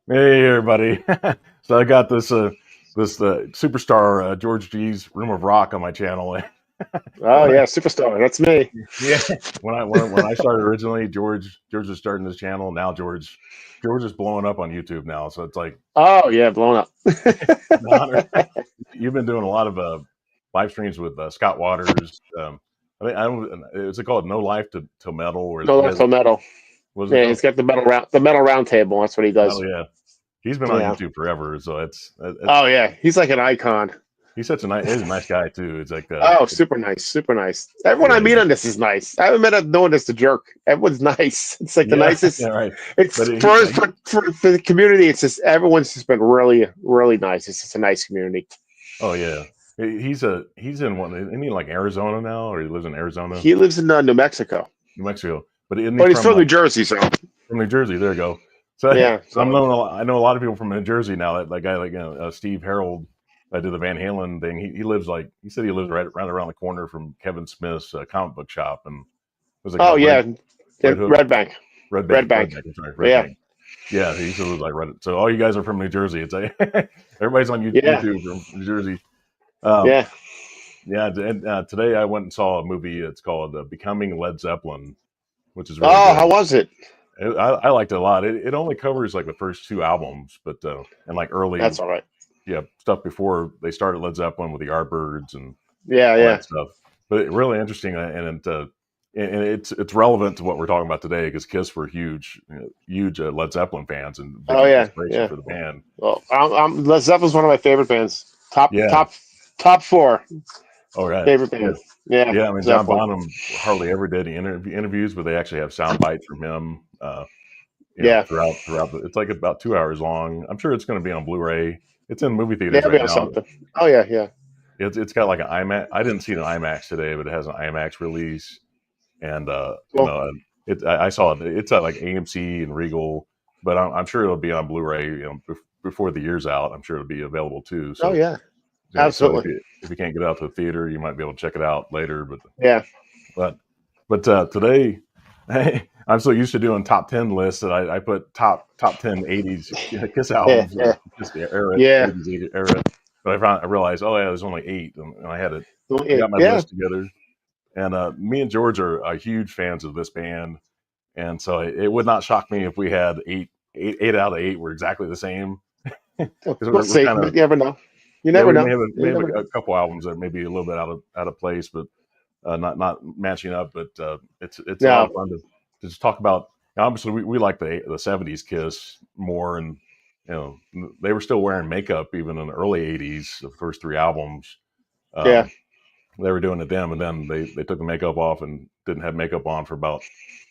Hey everybody! So I got this superstar George G's Room of Rock on my channel. Oh yeah, superstar. That's me. Yeah, when I started originally, George was starting his channel. Now George is blowing up on YouTube now. So it's like Oh yeah, blown up. an honor. You've been doing a lot of live streams with Scott Waters. I don't. Is it called No Life to Metal? Or No you left guys? on metal. Was it Yeah, though? he's got the metal round table. That's what he Oh does. yeah, he's been on Yeah. YouTube forever. So it's Oh yeah, he's like an icon. he's a nice guy too. It's like Oh, super nice, super nice. Everyone I yeah. meet on this is nice. I haven't met no one that's a jerk. Everyone's nice. It's like the Yeah, yeah, nicest. right. It's But he, for the community. It's just everyone's just been really really nice. It's just a nice community. oh yeah, he's in one. Isn't he like Arizona now, or he lives in Arizona, He lives in New Mexico, New Mexico? But isn't he but he's from from New Jersey, so from New Jersey? There you go. So yeah. I'm So knowing I know a lot of people from New Jersey now. That guy like Steve Harold. I did the Van Halen thing. He lives like he said he lives right around the corner from Kevin Smith's comic book shop, and was it oh called yeah, Red Hook, Red Bank, Red Red Bank. Bank? I'm sorry, Red Yeah, Bank. Yeah, he said it was like Red. So all you guys are from New Jersey. It's like everybody's on yeah, YouTube from New Jersey. Um, yeah. Yeah, and today I went and saw a movie. It's called Becoming Led Zeppelin, which is really Oh, how good. was it? I liked it a lot. It only covers like the first two albums, but and like early, That's all right. yeah, stuff before they started Led Zeppelin with the Yardbirds and Yeah, all that yeah. stuff. But really interesting, and it's relevant to what we're talking about today because Kiss were huge Led Zeppelin fans and big Oh yeah, inspiration yeah. for the band. Well, Led Zeppelin's one of my favorite bands. Yeah. Top four All right. favorite Yeah. band. Yeah, Yeah, I mean John definitely. Bonham hardly ever did any interviews, but they actually have sound bites from him. Yeah, Throughout it's like about 2 hours long. I'm sure it's going to be on Blu-ray. It's in movie yeah, theaters be right on now. something. Oh yeah, yeah, It's got like an IMAX. I didn't see an IMAX today, but it has an IMAX release, and well, I saw it. It's at like AMC and Regal, but I'm sure it'll be on Blu-ray. Before the year's out, I'm sure it'll be available too. oh So yeah, so absolutely. if you can't get out to the theater, you might be able to check it out later. Yeah, But today, I'm so used to doing top 10 lists that I put top 10 '80s Kiss yeah, albums, yeah, just the era yeah, '80s era. But I realized, oh yeah, there's only eight, and I had it. I yeah, got my yeah. list together, and me and George are huge fans of this band, and so it would not shock me if we had eight out of eight were exactly the same because We'll we're see, kind of but you never know. You yeah never we know. may You have never know. a couple albums that may be a little bit out of place, but not matching up, but it's a lot of No, fun to just talk about. Obviously, we like the '70s Kiss more, and they were still wearing makeup even in the early '80s. The first three albums, yeah. um, they were doing it then, and then they took the makeup off and didn't have makeup on for about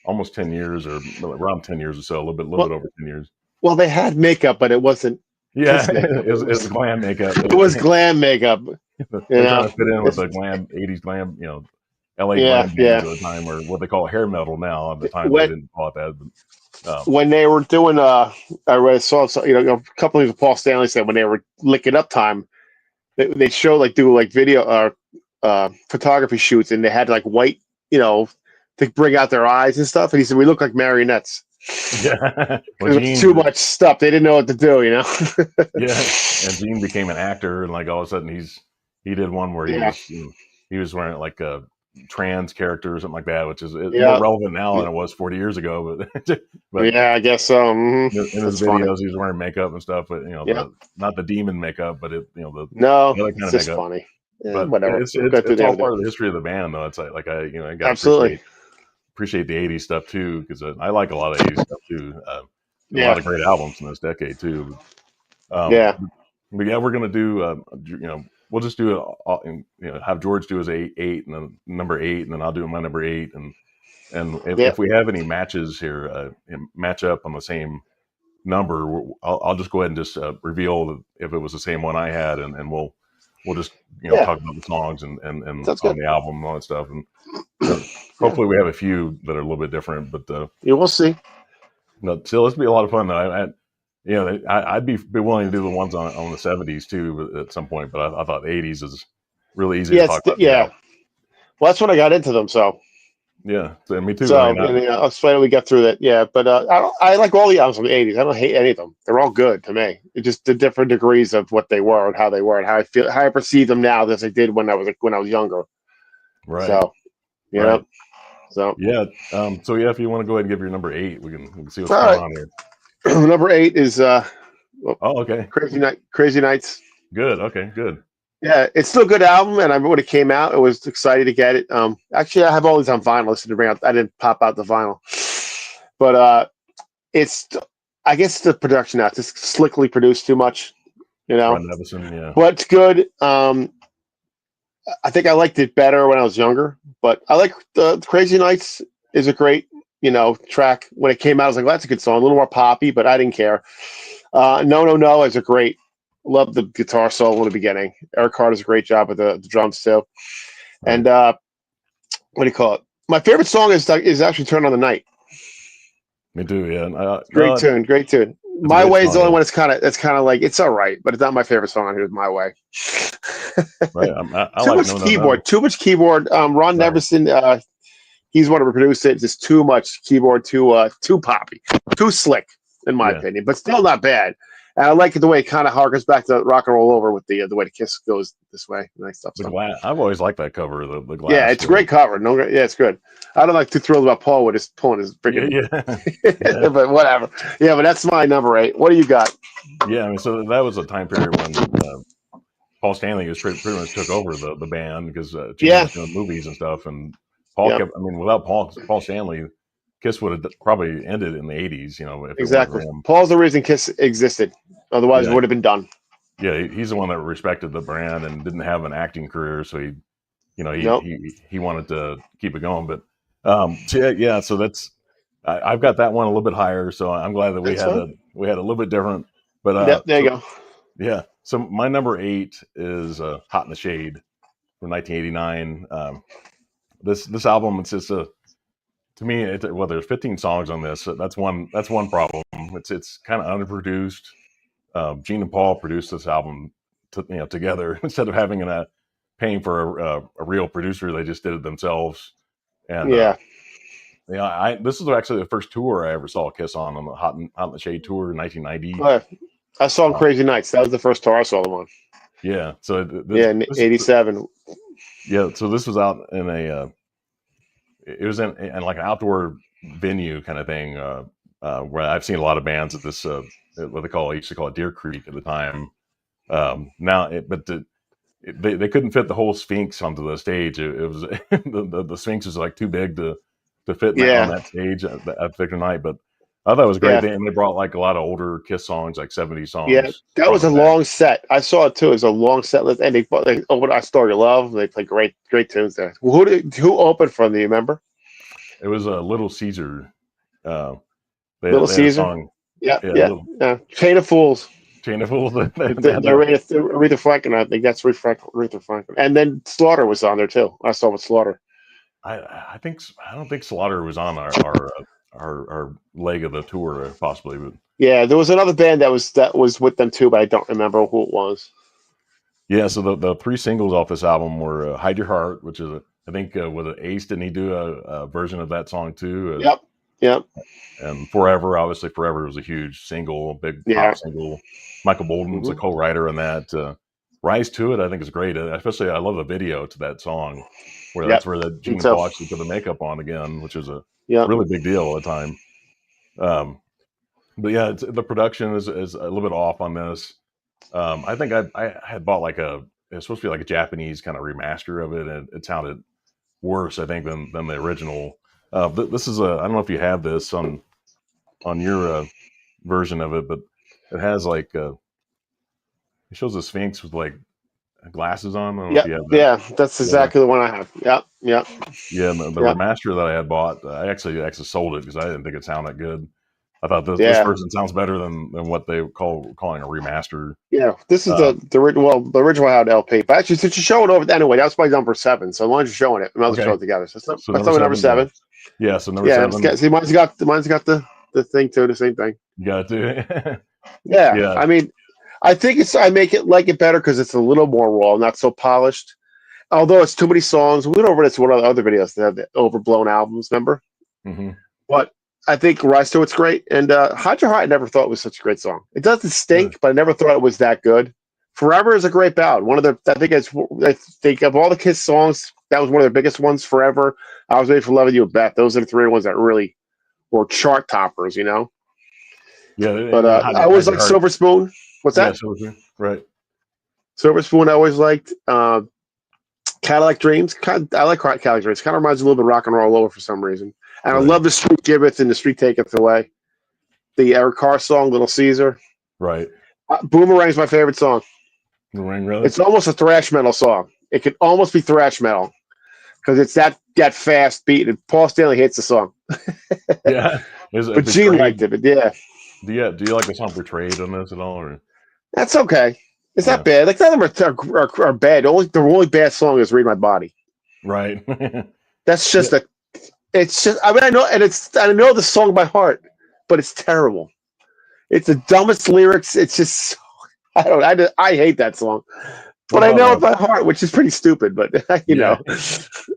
almost 10 years or around 10 years or so, a little bit Well, over 10 years. well, they had makeup, but it wasn't Yeah, Kiss makeup. it was glam makeup. It was glam makeup. You They're trying know, to fit in with it's the glam '80s glam, LA yeah, glam bands yeah. at the time, or what they call hair metal now. At the time, they When didn't call it that. But, when they were doing saw a couple of Paul Stanley said when they were licking up time, they show like do like video photography shoots and they had like white, you know, to bring out their eyes and stuff. And he said we look like marionettes yeah, well, because it was too Gene, much stuff. They didn't know what to do, you know. yeah, and Gene became an actor, and like all of a sudden he did one where Yeah, he was wearing like a trans character or something like that, which is more yeah, relevant now than it was 40 years ago. But but yeah. I guess so. in his That's funny. videos, he was wearing makeup and stuff, but Yeah. the not the demon makeup, but No, the other kind it's of just makeup. funny. Yeah, But whatever. We'll go through it's the all other. part of the history of the band, though. It's like I got to Absolutely. appreciate the '80s stuff too, because I like a lot of '80s stuff too. A lot Yeah, of great albums in this decade too. yeah, But yeah, we're gonna do we'll just do it. Have George do his eight, and then number eight, and then I'll do my number eight, and yeah. if we have any matches here, match up on the same number, I'll just go ahead and just reveal if it was the same one I had, and we'll just Yeah, talk about the songs and that's on good. the album and all that stuff, and Yeah, hopefully we have a few that are a little bit different. But you will see. no, still, it's be a lot of fun. I'd be willing to do the ones on the '70s too at some point, but I thought the '80s is really easy to Yeah, talk about yeah. now. Well, that's when I got into them. So Yeah, so, me too. So, I mean, and, I'll explain we get through that. Yeah, but I like all the albums from the '80s. I don't hate any of them. They're all good to me. It's just the different degrees of what they were and how they were and how I feel, how I perceive them now as I did when I was younger. right, So, you right. know, so Yeah. So yeah, if you want to go ahead and give your number 8, we can see what's all going right. on here. Number 8 is well, Oh, okay. Crazy Nights. Good. Okay. Good. Yeah, it's still a good album, and I remember when it came out, I was excited to get it. Actually, I have all these on vinyl. Listen to bring out. I didn't pop out the vinyl, but it's. I guess the production now it's just slickly produced too much, you know. Ron Nevison. Yeah. But it's good. I think I liked it better when I was younger, but I like the Crazy Nights is a great, track. When it came out, I was like, well, that's a good song, a little more poppy, but I didn't care. No, no, no is a great. Love the guitar solo in the beginning. Eric Carter does a great job with the drums too. Right. And what do you call it? My favorite song is actually "Turn on the Night." Me too. Yeah. Great tune, great tune. It's a My great Way is the song, only yeah. one that's kind of like it's all right, but it's not my favorite song on here. Is My Way. Right. I Too like much No No keyboard. No. Too much keyboard. Ron Right. Nevison. He's one to produce it. Just too much keyboard. Too poppy. Too slick, in my Yeah. opinion. But still not bad. And I like it the way it kind of harkens back to Rock and Roll Over with the way the Kiss goes this way. Nice stuff. The So. glass. I've always liked that cover. The glass. Yeah, it's a great cover. No, yeah, it's good. I don't like too thrilled about Paul with his pulling his freaking. Yeah. But whatever. Yeah, but that's my number 8. What do you got? Yeah. I mean, so that was a time period when Paul Stanley was pretty much took over the band because Gene Yeah. was doing movies and stuff, and Paul Yep. kept. I mean, without Paul Stanley, Kiss would have probably ended in the '80s. If Exactly. it wasn't for him. Paul's the reason Kiss existed. Otherwise, Yeah. it would have been done. Yeah, he's the one that respected the brand and didn't have an acting career, so Nope. he wanted to keep it going. But so that's I've got that one a little bit higher, so I'm glad that That's fine. we had a little bit different. But Yep. There you go. yeah, so my number 8 is "Hot in the Shade" from 1989. This album, it's just to me, there's 15 songs on this. That's one problem. It's kind of underproduced. Gene and Paul produced this album together instead of having paying for a real producer. They just did it themselves. And Yeah. this is actually the first tour I ever saw Kiss on the Hot in the Shade tour in 1990. I saw him Crazy Nights. That was the first tour I saw them on. Yeah. So in '87. Yeah. So this was out in it was in like an outdoor venue kind of thing where I've seen a lot of bands at this what they used to call it Deer Creek at the time. They couldn't fit the whole Sphinx onto the stage. It was the Sphinx was like too big to fit on that stage at particular night. But I thought it was great. Yeah. And they brought like a lot of older Kiss songs, like 70s songs. Yeah, that was a long set. I saw it too. It was a long set list, and they opened "I Stole Your Love." They played great tunes there. Who opened from? Do you remember? It was a Little Caesar. Little Caesar. Song. Yeah. Chain of Fools. Chain of Fools. Aretha Franklin. I think that's Aretha Franklin. And then Slaughter was on there too. I saw with Slaughter. I don't think Slaughter was on our leg of the tour, possibly. But yeah, there was another band that was with them too, but I don't remember who it was. Yeah, so the 3 singles off this album were "Hide Your Heart," which is I think with Ace, didn't he do a version of that song too? Yep. And "Forever," obviously, "Forever" was a huge single, big pop single. Michael Bolton was a co-writer on that. "Rise to It," I think is great. Especially, I love the video to that song, where that's where the Gene and Paul actually put the makeup on again, which is a really big deal at the time. But yeah, the production is a little bit off on this. I think I had bought it's supposed to be like a Japanese kind of remaster of it, and it sounded worse, I think, than the original. This is I don't know if you have this on your version of it, but it has it shows a Sphinx with like glasses on. I don't know if you have that. Yeah, that's exactly the one I have. Yep. Yeah, and the remaster that I had bought, I actually sold it because I didn't think it sounded good. I thought this version sounds better than what they calling a remaster. Yeah, this is the original I had LP. But actually, since you're showing over anyway, that's my number 7. So as long as you're showing it, we might as well show it together. So that's number 7. Yeah, so number 7. See, mine's got the thing too, the same thing. You got it. Yeah. I mean, I think I make it like it better because it's a little more raw, not so polished. although it's too many songs, we went over this one of the other videos that have the overblown albums, remember? Hmm. But I think Rise to It's great. And Hide Your Heart, I never thought was such a great song. It doesn't Yeah. stink, but I never thought it was that good. Forever is a great ballad. I think of all the Kiss songs, that was one of their biggest ones. Forever, I Was Made for Loving You and Beth. Those are the three ones that really were chart toppers, you know. Yeah, But I always liked Silver Spoon. What's that? Yeah, Silver Spoon. Right. Silver Spoon. I always liked Cadillac Dreams. I like Cadillac Dreams. Kind of reminds me a little bit of Rock and Roll Over for some reason. And I Right. love The Street Giveth and The Street Taketh Away. The Eric Carr song, Little Caesar. Right. Boomerang's my favorite song. Ring, really? It's almost a thrash metal song. It could almost be thrash metal because it's that fast beat. And Paul Stanley hates the song, Yeah. but Gene liked it. But yeah, do you like the song Betrayed on this at all? Or that's okay. It's Yeah. not bad. Like none of them are bad. The only bad song is "Read My Body." right. That's just It's just. I mean, I know the song by heart, but it's terrible. It's the dumbest lyrics. It's just. I hate that song, but I know it by heart, which is pretty stupid. But you know,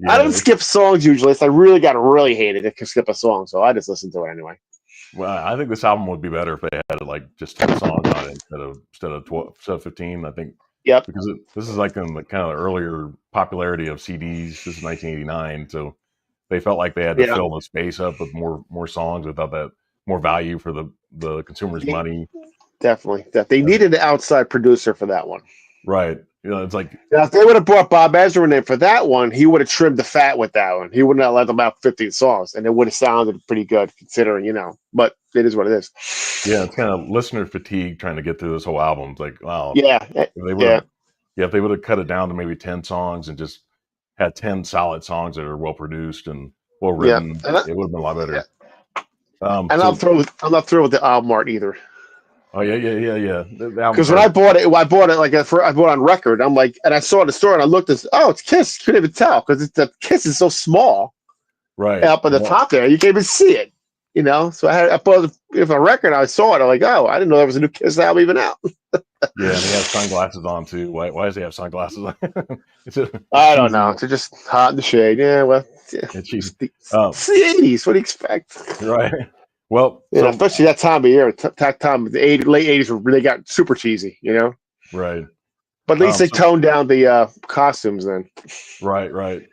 I don't skip songs usually. So I really got to really hate it to skip a song, so I just listen to it anyway. Well, I think this album would be better if they had like just 10 songs on it instead of 12, instead of 15. I think. Yep. Because this is like in the kind of earlier popularity of CDs. This is 1989, so they felt like they had to fill the space up with more songs without that more value for the consumer's money. Definitely. They needed an outside producer for that one. Right. You know, it's like now, if they would have brought Bob Ezrin in for that one, he would have trimmed the fat with that one. He wouldn't have let them have 15 songs, and it would have sounded pretty good considering, you know. But it is what it is. Yeah, it's kind of listener fatigue trying to get through this whole album. It's like, wow. Yeah. If they would have cut it down to maybe 10 songs and just had 10 solid songs that are well produced and well written, it would have been a lot better. Yeah. And I'm not thrilled with the album art either. Oh yeah. Because when I bought it like I bought it on record. I'm like, and I saw it in the store, and I looked at, it's Kiss. Couldn't even tell because the Kiss is so small, right up at the top there, you can't even see it. You know, so I bought it a record. I saw it. I'm like, oh, I didn't know there was a new Kiss album even out. Yeah, and he has sunglasses on too. Why does he have sunglasses on? I don't know. They're just hot in the shade. Yeah, well, it's the 80s. What do you expect? Right. Well, especially that time of year, that time of the late 80s, where they got super cheesy, you know? Right. But at least they toned down the costumes then. Right.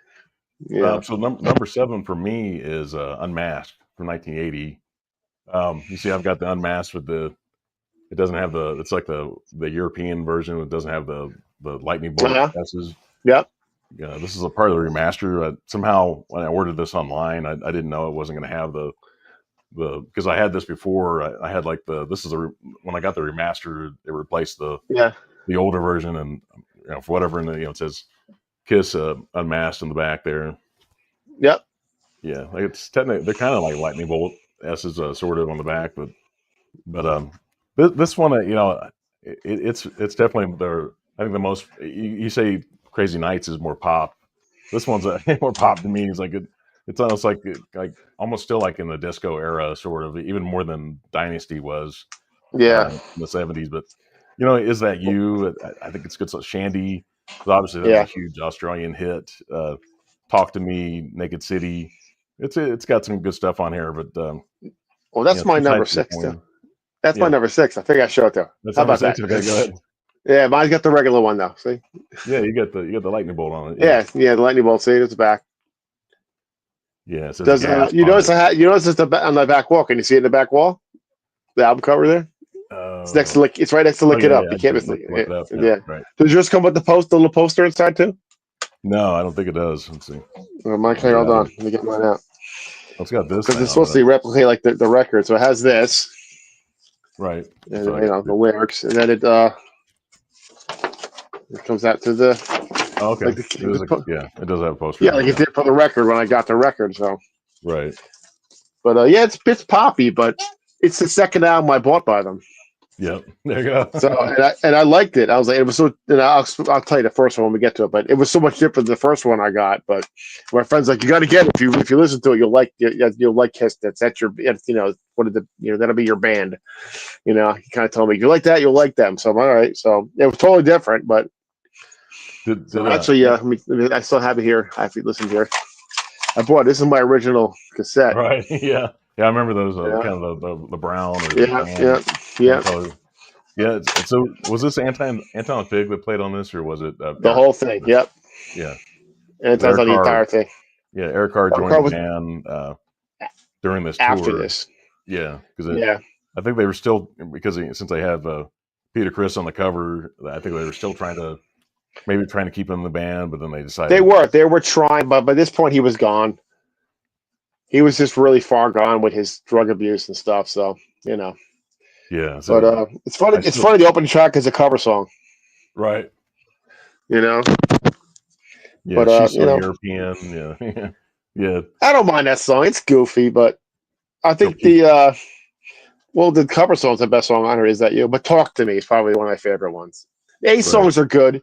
Yeah. So number 7 for me is Unmasked from 1980. You see, I've got the Unmasked with it doesn't have it's like the European version. It doesn't have the lightning bolt S's. Yep. Yeah, this is a part of the remaster. Somehow, when I ordered this online, I didn't know it wasn't going to have because I had this before. I had like when I got the remaster, it replaced the older version, and for whatever, and it says Kiss Unmasked in the back there. Yep. Yeah, like it's technically they're kind of like lightning bolt S's sort of on the back, but this one, it's definitely I think the most. You say Crazy Nights is more pop. This one's more pop to me. It's like it's almost like almost still like in the disco era, sort of, even more than Dynasty was. Yeah, in the 70s. But Is That You? I think it's good. So Shandy, obviously that's a huge Australian hit. Talk to Me, Naked City. It's got some good stuff on here, but well, that's my number 6 too. That's my number 6. I think I showed it to. How about that? Okay, go ahead. Yeah, mine's got the regular one though. See? Yeah, you got the lightning bolt on it. Yeah, the lightning bolt. See, it's back. Yeah, it says you notice it's on the back wall. Can you see it in the back wall? The album cover there. It's next to It's right next to Look It Up. You can't miss it. Yeah. Right. Does yours come with the little poster inside too? No, I don't think it does. Let's see. Mine. Hold on. Let me get mine out. It's got this because it's supposed to replicate like the record, so it has this. Right. And the lyrics, and then it comes out to the. Oh, okay. Like it does have a poster. Yeah, like it did for the record when I got the record. So. Right. But it's poppy, but it's the second album I bought by them. Yep. There you go. So and I liked it. I was like, it was so. And I'll tell you the first one when we get to it. But it was so much different than the first one I got. But my friend's like, you got to get it. If you listen to it, you'll like Kiss. That's your that'll be your band. He kind of told me, if you like that, you'll like them. So I'm all right. So it was totally different, but Did, So did actually, I still have it here. I have to listen here. I bought this is my original cassette. right, yeah, yeah. I remember those Yeah, kind of the brown or the yeah, tan yeah, yeah. color. Yeah. So was this Anton Fig that played on this, or was it The Eric? whole thing. Yep. Yeah, And it 'cause tells Eric on the Carr. entire thing. Yeah, Eric Carr Our joined car the was band during this after tour. this. Yeah, because Yeah, I think they were still since they have Peter Criss on the cover. I think they were still trying to keep him in the band, but then they they decided. were. They were trying, but by this point he was gone. He was just really far gone with his drug abuse and stuff. So you know. Yeah, But so it's funny. I It's still funny. The opening track is a cover song. right. You know. Yeah, But she's you so know, European. Yeah, yeah. I don't mind that song. It's goofy, but I So think the cover song's the best song on her. Is That You? But Talk to Me is probably one of my favorite ones. The A right. songs are good.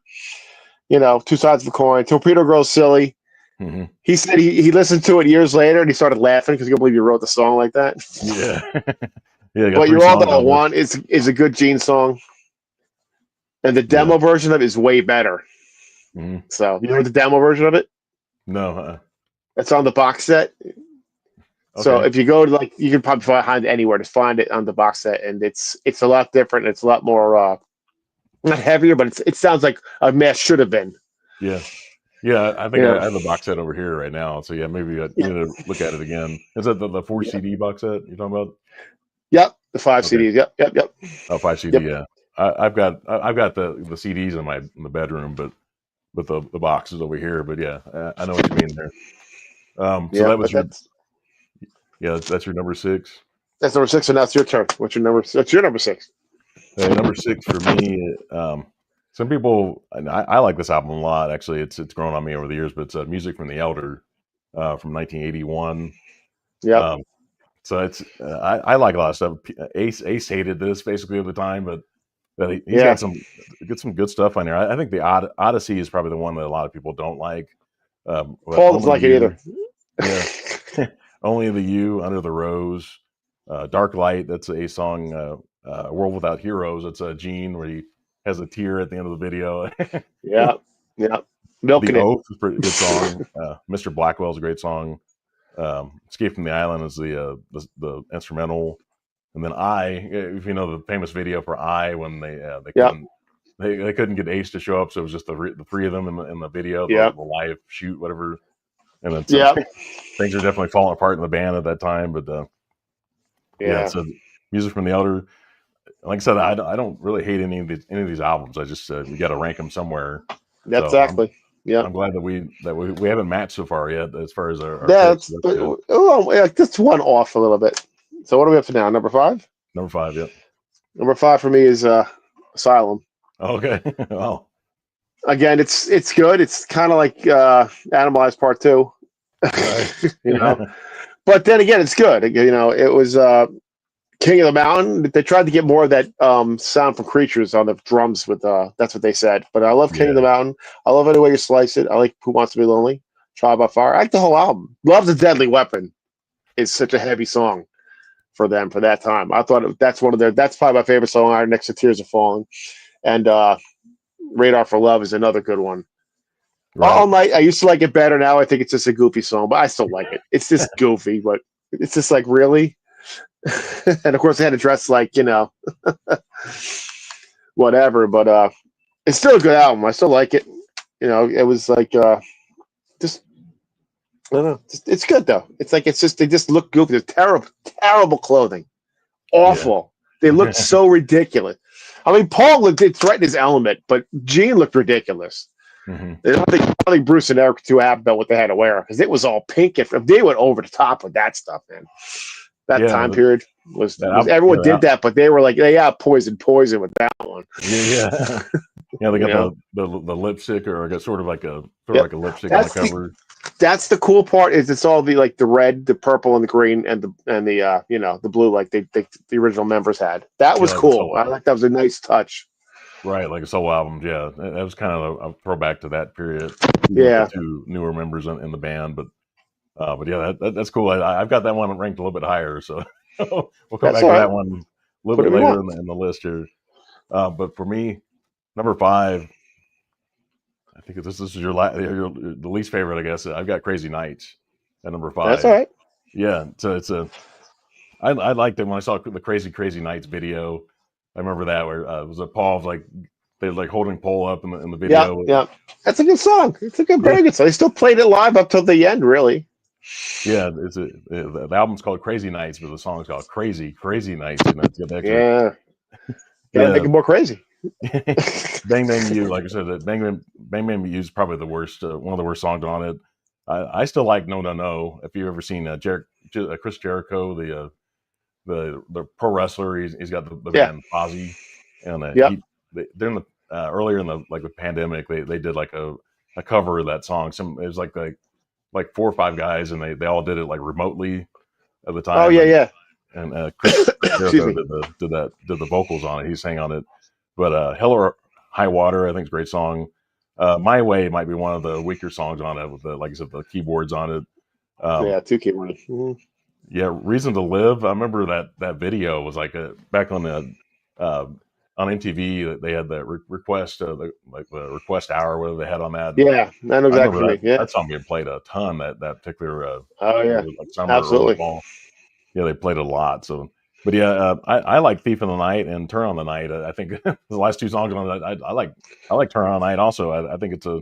You know, Two Sides of the Coin. Torpedo Girl's silly. Hmm. He said he listened to it years later and he started laughing because he couldn't believe you wrote the song like that. Yeah, yeah. I got But three You're All songs That I on this. Want is a good Gene song, and the Yeah. demo version of it is way better. Hmm. So you know the demo version of it? No. It's on the box set. So Okay. if you go to you can probably find it anywhere to find it on the box set, and it's a lot different. It's a lot more not heavier, but it sounds like a mess should have been. Yeah. Yeah, I think Yeah, I have the box set over here right now. So yeah, maybe I yeah, need to look at it again. Is that the four yeah. CD box set you're talking about? Yep. The five Okay. CDs. Yep, yep, yep, Oh, five CD. yep. Yeah, I've got the CDs in the bedroom, but with the boxes over here. But yeah, I know what you mean there. So Yeah, that was but your that's your number six. that's number six, and that's your turn. What's your number? That's your number six. Number six for me. Some people, and I like this album a lot. Actually, it's grown on me over the years. But it's Music from the Elder from 1981. Yep. Um, so I like a lot of stuff. Ace hated this basically at the time, but he's Yeah. got some good stuff on there. I think the Odyssey is probably the one that a lot of people don't like. But Paul doesn't only like it either. you, yeah, only the you, Under the Rose, Dark Light. That's a song. World Without Heroes. It's a Gene where he has a tear at the end of the video. Yeah, yeah. The Milking it. Oath is a pretty good song. Mr. Blackwell's a great song. Escape from the Island is the instrumental. And then if you know the famous video for when they Yep, couldn't get Ace to show up, so it was just the three of them in the video, yep, the live shoot, whatever. And then so yep. things are definitely falling apart in the band at that time. But yeah, Yeah, so Music from the Elder. Like I said, I don't really hate any of these albums. I just we got to rank them somewhere. that's So exactly. Yeah, I'm glad that we haven't matched so far yet as far as our picks. that's That's good. yeah, just one off a little bit. So what are we up to now? Number five. Number five, yep. Number five for me is Asylum. Okay. Wow. Again, it's good. It's kind of like Animalized Part Two, Right. you know. But then again, it's good. You know, it was King of the Mountain. They tried to get more of that sound from Creatures on the drums with that's what they said. But I love King of the Yeah. Mountain. I love any way you slice it. I like Who Wants to Be Lonely, Trial by Fire. I like the whole album. Love's a Deadly Weapon is such a heavy song for them for that time. I thought that's one of their that's probably my favorite song right next to Tears Are Falling. And Radar for Love is another good one. All Right. Night, I used to like it better. Now I think it's just a goofy song, but I still like it. It's just goofy, but it's just like really. And of course, they had to dress like whatever. But it's still a good album. I still like it. You know, it was like just I don't know. It's good though. It's like it's just they just look goofy. They're terrible, terrible clothing, Yeah. awful. They looked so ridiculous. I mean, Paul looked it's right in his element, but Gene looked ridiculous. Hmm. I don't think Bruce and Eric were too happy about what they had to wear because it was all pink. If they went over the top with that stuff, man, that Yeah. time period was That everyone yeah, did that, but they were like, yeah, poison with that one. yeah. Yeah, they You got know? the lipstick, or I guess sort of like a Yep. lipstick on the That's the cover. that's the cool part is it's all the red, the purple, and the green, and the the blue like the original members had. That Yeah, was like the cool. solo I album. like that was a nice touch. Right, like a solo album. Yeah, that was kind of a throwback to that period, even with the Yeah, two newer members in the band. But yeah, that's cool. I've got that one ranked a little bit higher, so we'll come that's back all to right. that one a little Put bit it later on. in the list here. But for me, number five, I think this is your, the least favorite, I guess. I've got Crazy Nights at number That's 5. all right. Yeah, so it's a. I liked it when I saw the Crazy Nights video. I remember that where it was a Paul was like they were like holding Paul up in the Yeah, video. yeah. That's a good song. It's a good, Yeah, very good song. They still played it live up till the end, really. yeah. The album's called Crazy Nights, but the song's called Crazy Nights, and it's got the extra. Yeah, gotta make Yeah, it more crazy. Bang Bang You, like I said, that Bang Bang You is probably the worst, one of the worst songs on it. I still like No No No. If you've ever seen Chris Jericho, the pro wrestler, he's got the Yeah, band Fozzy, and yep. during the earlier in the like the pandemic, they did like a cover of that song. It was like 4 or 5 guys, and they all did it like remotely at the Oh time, yeah, yeah. and Chris Excuse Jericho me. did the vocals on it. He sang on it. But Hell or High Water, I think is a great song. My Way might be one of the weaker songs on it with the, like I said, the keyboards on it. Yeah, Um, 2K1. Mhm. yeah, Reason to Live. I remember that video was like back uh, on MTV. They had the request, the request hour, whatever they had on that. And Yeah, I know I exactly remember what you mean. Yeah. that song being played a ton. That particular Oh yeah, like summer, early absolutely. fall. Yeah, they played it a lot. So, but yeah, I like Thief in the Night and Turn on the Night. I think the last 2 songs on it, I like Turn on the Night also. I think it's a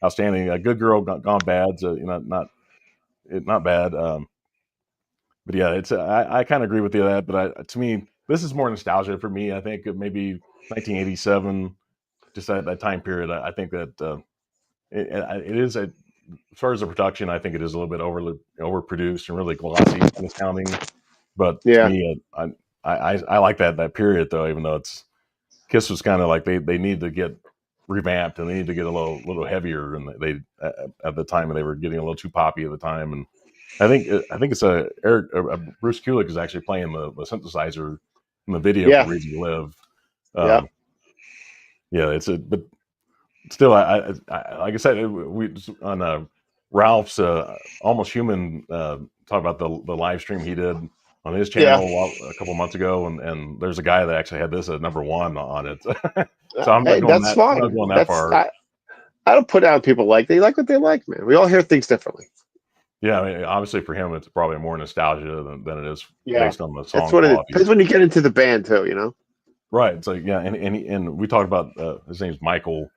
outstanding. A Good Girl Gone Bad. So, not bad. But yeah, it's I kind of agree with you on that. But to me, this is more nostalgia for me. I think maybe 1987, just that time period. I think that it is as far as the production, I think it is a little bit overproduced and really glossy kind of sounding. But to Yeah, me, I like that period though, even though Kiss was kind of like they need to get revamped and they need to get a little heavier, and they at the time they were getting a little too poppy at the time. And I think it's Bruce Kulick is actually playing the synthesizer in the video for yeah, Reason to Live. yeah. Um, yeah, but still, like I said, we on Ralph's Almost Human talk about the live stream he did on his Yeah. channel a couple months ago, and there's a guy that actually had this at number 1 on it. So I'm Hey, that's not fine. going that far. I don't put down people they like what they like, man. We all hear things differently. Yeah, I mean, obviously for him, it's probably more nostalgia than it is Yeah, based on the that's song what it is. quality. Depends when you get into the band too, you know. Right. It's like, yeah, and we talked about his name's Michael.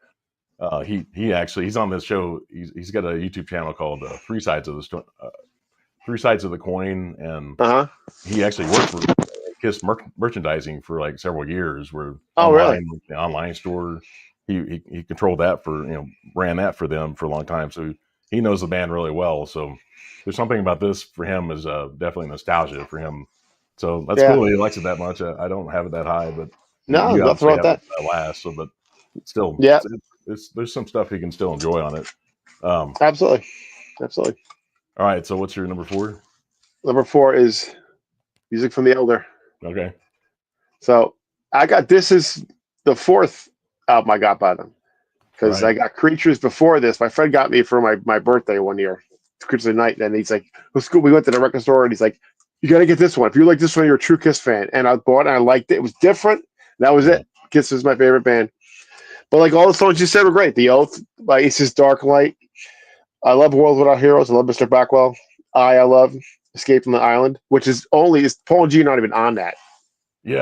He actually he's on this show. He's got a YouTube channel called Three Sides of the Coin, and Uh huh. he actually worked for Kiss merchandising for like several years. Where Oh, really? the online store, he controlled that ran that for them for a long time. So he knows the band really well. So there's something about this for him is definitely nostalgia for him. So that's Yeah. cool. He likes it that much. I don't have it that high, but No, you nothing obviously wrong with have it that. that last. So, but still, Yeah, there's some stuff you can still enjoy on it. Um, absolutely, absolutely. all right. So what's your number 4? Number 4 is music from the Elder. Okay. So I got this is the 4th album I got by them because Right. I got Creatures before this. My friend got me for my birthday one year, Creatures of the Night, and he's like, "Let's go." We went to the record store, and he's like, "You got to get this one. If you like this one, you're a true Kiss fan." And I bought it. And I liked it. It was different. That was Yeah. it. Kiss is my favorite band. But like all the songs you said were great. The Oath by Aces, Dark Light. I love World Without Heroes. I love Mr. Backwell. I love Escape from the Island, which is Paul and G not even on Yeah.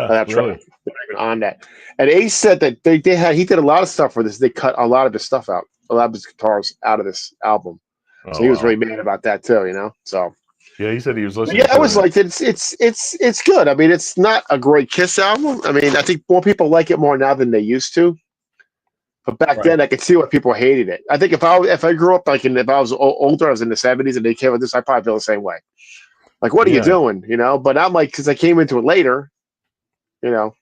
that track. Really. They're not even on that. And Ace said that he did a lot of stuff for this. They cut a lot of his stuff out, a lot of his guitars out of this album. So Oh he was wow. really mad about that too, you know. So Yeah, he said he was but listening yeah, I to was it. like, it's good. I mean, it's not a great Kiss album. I mean, I think more people like it more now than they used to. But back Right. then, I could see why people hated it. I think if I grew up if I was older, I was in the '70s, and they came with this, I probably feel the same way. Like, what are you Yeah. doing? You know. But I'm like, because I came into it later, you know.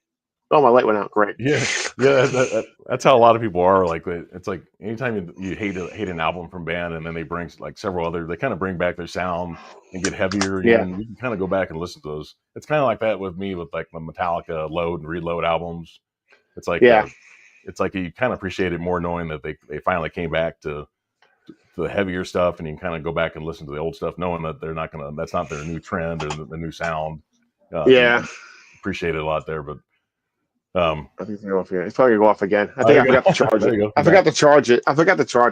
Oh, my light went out. Great. Yeah. Yeah. That's how a lot of people are. Like, it's like anytime you hate an album from band, and then they bring like several other, they kind of bring back their sound and get heavier Yeah. again. You can kind of go back and listen to those. It's kind of like that with me with like the Metallica Load and Reload albums. It's like Yeah. you kind of appreciate it more knowing that they finally came back to the heavier stuff, and you can kind of go back and listen to the old stuff, knowing that that's not their new trend or the new sound. You Yeah. appreciate it a lot there, but I think it's gonna go off again. It's probably gonna go off again. I Oh, think there I you forgot to go. charge There it. you go. I forgot to charge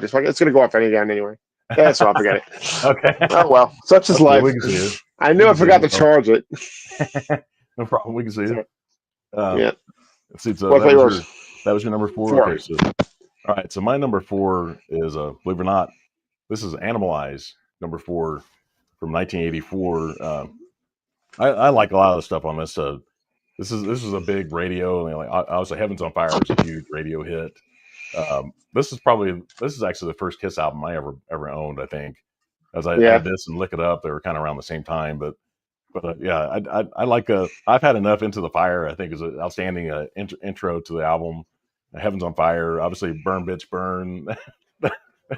it. It's gonna go off any again anyway. Yeah, so I'll forget it. Okay. Oh well, such is That's good. life. We can see it. I We knew I can see forgot to it. charge it. No problem. We can see it. So, Um, yeah. let's see. So What about yours? that was your number 4. 4. Okay. So all right. So my number 4 is believe it or not, this is Animalize number 4 from 1984. I like a lot of the stuff on this. This is a big radio. Like obviously, Heavens on Fire was a huge radio hit. This is actually the first Kiss album I ever owned. I think, as I Yeah. had this and Look It Up, they were kind of around the same time. But yeah, I like I've had enough. Into the Fire, I think, is an outstanding intro to the album. Heavens on Fire, obviously, Burn Bitch Burn.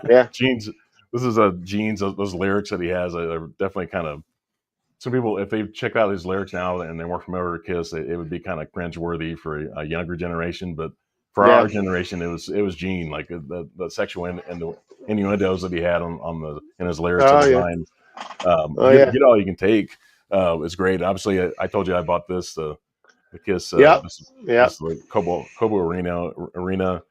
Yeah. Gene's. This is Gene's. Those lyrics that he has are definitely kind of. Some people, if they check out his lyrics now and they weren't familiar with Kiss, it would be kind of cringeworthy for a younger generation. But for Yeah. our generation, it was Gene, like the sexual and the innuendos that he had in his lyrics Oh, on the yeah. line. Yeah. Get All You Can Take is great. Obviously, I told you I bought the Kiss. Yep. This Yep. is the Cobo Arena,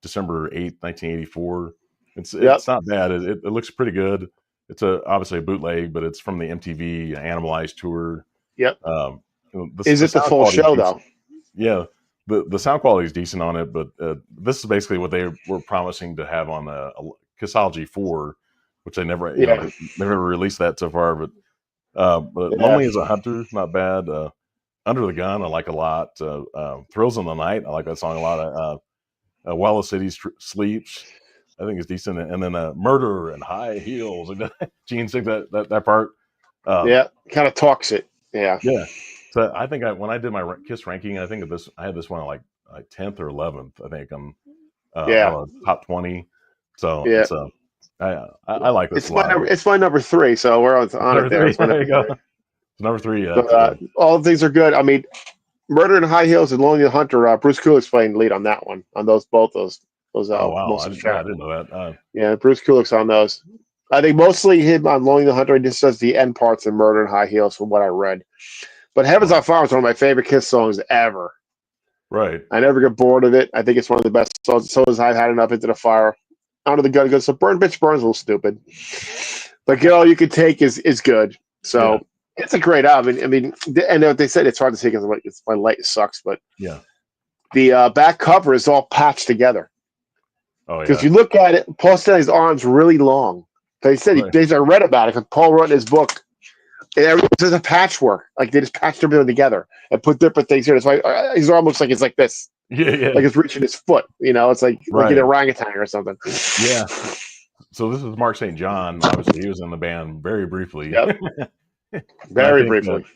December 8th, 1984. It's not bad. It looks pretty good. It's obviously a bootleg, but it's from the MTV Animalize tour. Yep. Is it the full show though? Yeah, the sound quality is decent on it, but this is basically what they were promising to have on Kissology 4, which they never they never released that so far. But Lonely as a Hunter, not bad. Under the Gun, I like a lot. Thrills in the Night, I like that song a lot. While the City Sleeps, I think it's decent. And then Murder and High Heels. Gene sings that part. Kind of talks it. Yeah. Yeah. So I think when I did my Kiss ranking, I think I had this one like 10th or 11th. I think I'm top 20. So it's I like this. It's my number 3. So we're on it there. There you go. It's number 3. Yeah. So, all the things are good. I mean, Murder and High Heels and Lonely the Hunter. Bruce Kulick's playing lead on that one. On both those. Oh wow! I didn't know that. Yeah, Bruce Kulick's on those. I think mostly him on Lonely the Hunter. He just does the end parts of Murder and High Heels, from what I read. But Heavens on Fire is one of my favorite Kiss songs ever. Right. I never get bored of it. I think it's one of the best songs. So is I've Had Enough, Into the Fire. Under the Gun goes. So Burn Bitch Burn's a little stupid, but Get All You Can Take is good. So it's a great album. I mean, and they said it's hard to see because my light sucks, but the back cover is all patched together. Oh, because you look at it, Paul Stanley's arm's really long. They said I read about it because Paul wrote in his book. And there's a patchwork, like they just patched everything together and put different things here. That's why his arm looks like it's like this, like it's reaching his foot. It's like an orangutan or something. Yeah. So this is Mark St. John. Obviously, he was in the band very briefly. Yep. Very briefly.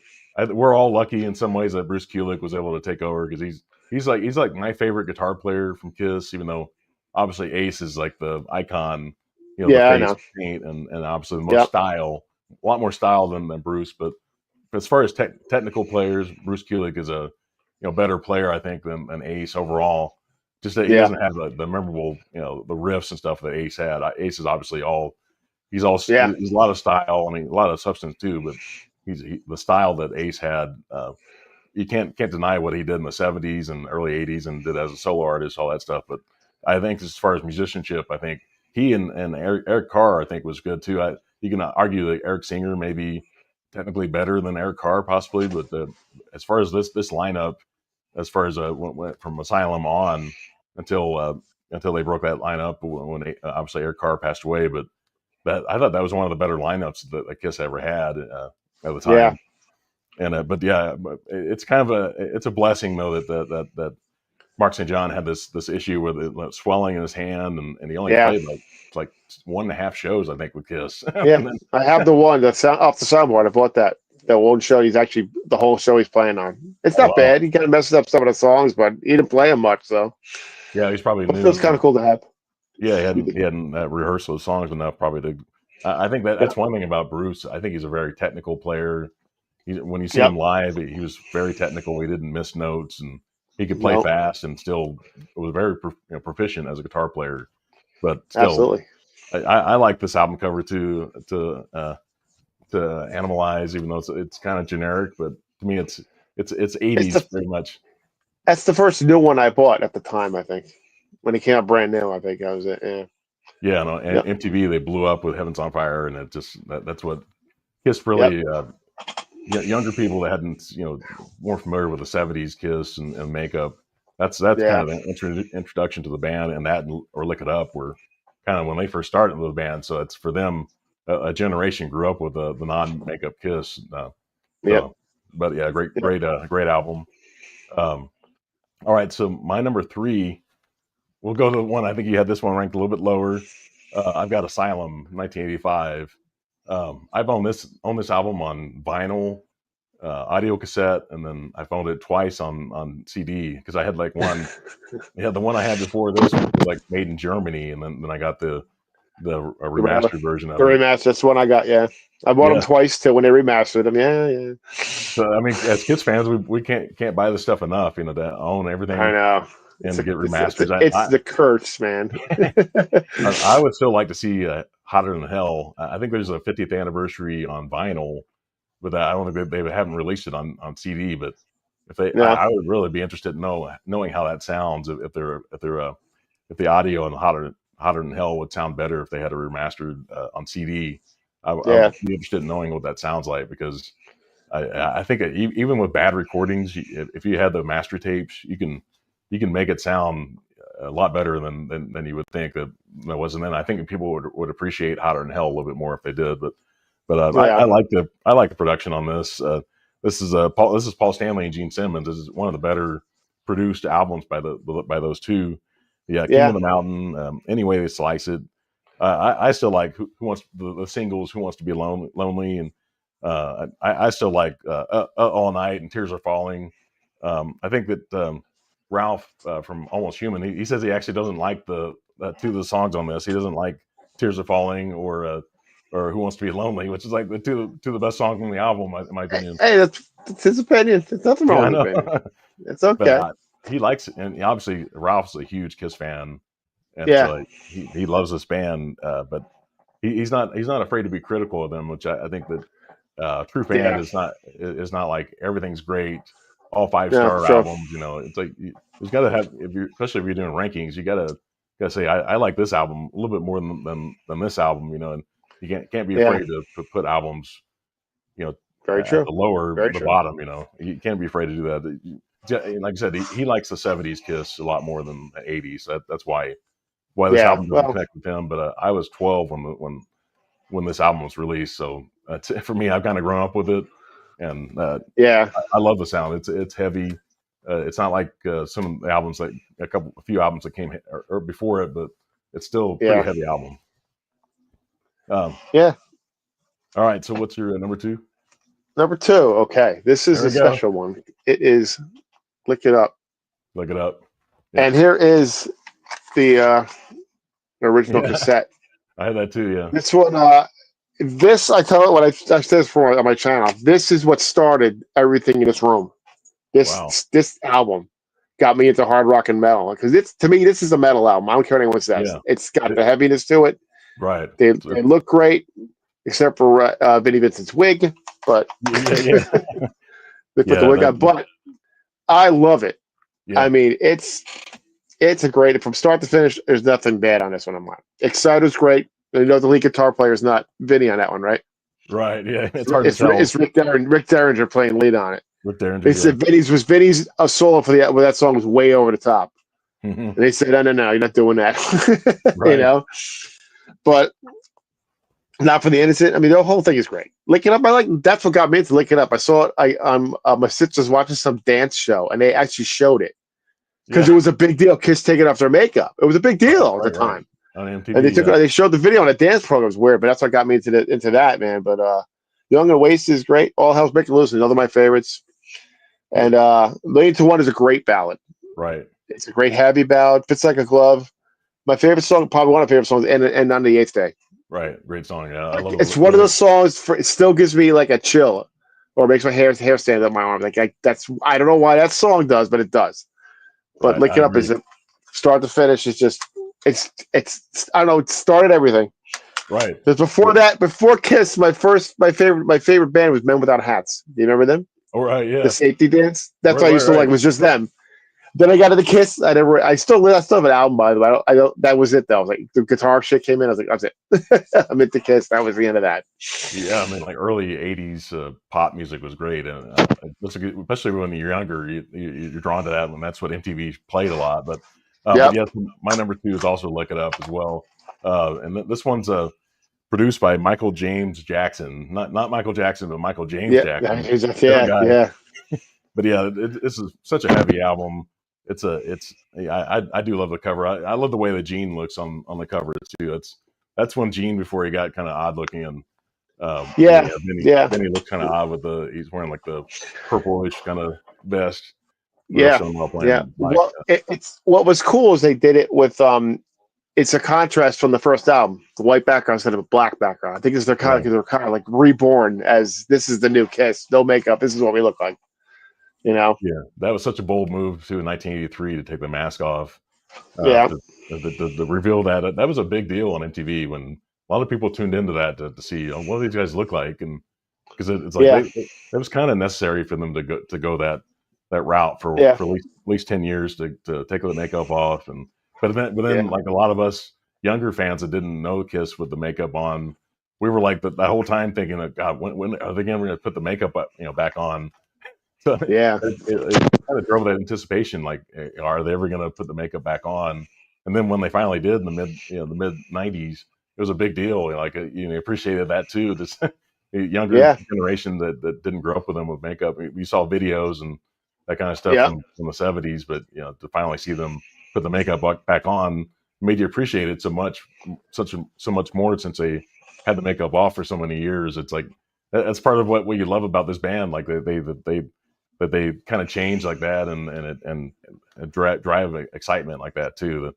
We're all lucky in some ways that Bruce Kulick was able to take over because he's like my favorite guitar player from Kiss, even though. Obviously, Ace is like the icon, the face paint, and obviously the most style, a lot more style than Bruce. But as far as technical players, Bruce Kulick is a better player, I think, than Ace overall. Just that he doesn't have the memorable, the riffs and stuff that Ace had. Ace is obviously he's a lot of style. I mean, a lot of substance too, but the style that Ace had. You can't deny what he did in the 70s and early 80s and did as a solo artist, all that stuff, but. I think as far as musicianship, I think he and Eric Carr, I think, was good too. You can argue that Eric Singer may be technically better than Eric Carr, possibly, but as far as this lineup, as far as went from Asylum on until they broke that lineup when obviously Eric Carr passed away, but I thought that was one of the better lineups that Kiss ever had at the time. Yeah. And but it's kind of it's a blessing though that Mark St. John had this issue with the swelling in his hand, and he only played like 1.5 shows, I think, with Kiss. Yeah, I have the one that's off the soundboard. I bought that one show. He's actually the whole show he's playing on. It's not bad. He kind of messes up some of the songs, but he didn't play them much. So yeah, he's probably new. It's kind of cool to have. Yeah, he hadn't rehearsed those songs enough probably to. I think that's one thing about Bruce. I think he's a very technical player. When you see him live, he was very technical. He didn't miss notes and. He could play fast and still was very proficient as a guitar player. But still, absolutely, I like this album cover to Animalize, even though it's kind of generic. But to me, it's 80s pretty much. That's the first new one I bought at the time. I think when it came out brand new. I think that was it. Yeah. Yeah, no, and Yep. MTV they blew up with Heavens on Fire, and it just that's what Kiss Yep. really younger people that hadn't weren't familiar with the '70s Kiss and makeup. That's kind Yeah. of an introduction to the band, and that or Lick It Up were kind of when they first started with the band. So it's for them a generation grew up with the non makeup Kiss. Yep. But yeah, great Yep. great album. All right, so my number 3. We'll go to the one. I think you had this one ranked a little bit lower. I've got Asylum, 1985. I've owned this album on vinyl, audio cassette, and then I've owned it twice on CD because I had like one. Yeah, the one I had before this was like made in Germany, and then I got the remastered version The of it. remaster. That's the one I got. Yeah. I bought them Yeah. twice too when they remastered them. Yeah. Yeah. So I mean, as Kiss fans, we can't buy this stuff enough, to own everything I know. and to get remasters. It's the curse, man. I would still like to see Hotter Than Hell. I think there's a 50th anniversary on vinyl, but I don't think they haven't released it on CD. But if they, No. I would really be interested in knowing how that sounds. If the audio on Hotter Than Hell would sound better if they had a remastered on CD. I would be interested in knowing what that sounds like because I think even with bad recordings, if you had the master tapes, you can make it sound a lot better than you would think that it wasn't. Then I think people would appreciate Hotter Than Hell a little bit more if they did. But I like the production on this. This is Paul Stanley and Gene Simmons. This is one of the better produced albums by those two. Yeah, King of the Mountain. Any way they slice it, I still like who wants the singles. Who Wants to Be Lonely, and I still like All Night and Tears Are Falling. I think that Ralph from Almost Human, he says he actually doesn't like two of the songs on this. He doesn't like Tears Are Falling or Who Wants to Be Lonely, which is like the two of the best songs on the album, in my opinion. Hey, that's his opinion. There's nothing wrong with it. It's okay. But he likes it, and obviously Ralph's a huge Kiss fan, and so he loves this band. But he's not afraid to be critical of them, which I think that true fan is not like everything's great, all 5-star albums. It's like there's got to have, especially if you're doing rankings, you gotta say I like this album a little bit more than this album. And you can't be afraid to put albums, very true, the bottom. You can't be afraid to do that. Like I said, he likes the '70s Kiss a lot more than the '80s. That's why this album doesn't connect with him. But I was 12 when this album was released, so for me, I've kind of grown up with it, and I love the sound. It's heavy. It's not like some of the albums, like a few albums that came or before it, but it's still a pretty heavy album. All right. So what's your number 2? Number 2. Okay, this is a special one. It is Lick It Up. Look it up. Yeah. And here is the original cassette. I had that too. Yeah. This one. This I tell it what I said this before on my channel. This is what started everything in this room. This album got me into hard rock and metal because to me this is a metal album. I don't care what anyone says. Yeah. It's got the heaviness to it. Right. They look great, except for Vinnie Vincent's wig, but they put the wig on. But I love it. Yeah. I mean, it's a great from start to finish. There's nothing bad on this one. Exciter's great. The lead guitar player is not Vinny on that one, right? Right. Yeah. It's hard to tell. It's Rick Derringer playing lead on it. Rick Derringer. They said Vinny's a solo for that song was way over the top. Mm-hmm. And they said, no, you're not doing that. Right. But not for the innocent. I mean, the whole thing is great. Lick It Up. That's what got me into Lick It Up. I saw it. My sister's watching some dance show, and they actually showed it because it was a big deal. Kiss taking off their makeup. It was a big deal at the time. On MTV, and they showed the video on a dance program. It was weird, but that's what got me into that, man. But Young and Wasted is great. All Hell's Breaking Loose is another of my favorites. And Million to One is a great ballad. Right. It's a great heavy ballad. Fits like a glove. My favorite song, probably one of my favorite songs, and On the Eighth Day. Right. Great song. Yeah. I love it's one of those songs it still gives me like a chill or makes my hair stand up my arm. Like I don't know why that song does, but it does. But Lick It Up is start to finish. It's just it's I don't know. It started everything. Right. Because before Kiss, my favorite band was Men Without Hats. Do you remember them? Oh right, yeah. The safety dance. That's what I used to like. Was just them. Then I got to the Kiss. I still have an album, by the way. I don't. That was it though. I was like, the guitar shit came in. I was like, that's it. I'm into Kiss. That was the end of that. Yeah, I mean, like early '80s pop music was great, and especially when you're younger, you're drawn to that when that's what MTV played a lot. But Yep. yes, my number two is also "Look It Up" as well, and this one's produced by Michael James Jackson, not Michael Jackson, but Michael James Yeah. Jackson, different Yeah. guy. Yeah. But yeah, this is such a heavy album. I do love the cover. I love the way that Gene looks on the cover too. That's when Gene before he got kind of odd looking and Yeah. Yeah. then he looks kind of odd with he's wearing like the purplish kind of vest. Yeah. Yeah. Well, it's what was cool is they did it with it's a contrast from the first album, the white background instead of a black background. I think it's they're kind of like reborn as this is the new Kiss, no makeup. This is what we look like, you know. Yeah, that was such a bold move too in 1983 to take the mask off. Yeah, the reveal that was a big deal on MTV when a lot of people tuned into that to see what do these guys look like, and because it's like it was kind of necessary for them to go that route for at least 10 years to take the makeup off and. But then like a lot of us younger fans that didn't know Kiss with the makeup on, we were like the whole time thinking, God, when are they going to put the makeup back on? So it kind of drove that anticipation. Like, are they ever going to put the makeup back on? And then when they finally did in the mid '90s, it was a big deal. Like, appreciated that too. This younger generation that didn't grow up with them with makeup. We saw videos and that kind of stuff from the '70s, but to finally see them put the makeup back on made you appreciate it so much more since they had the makeup off for so many years. It's like that's part of what you love about this band. Like they kind of change like that and drive excitement like that too.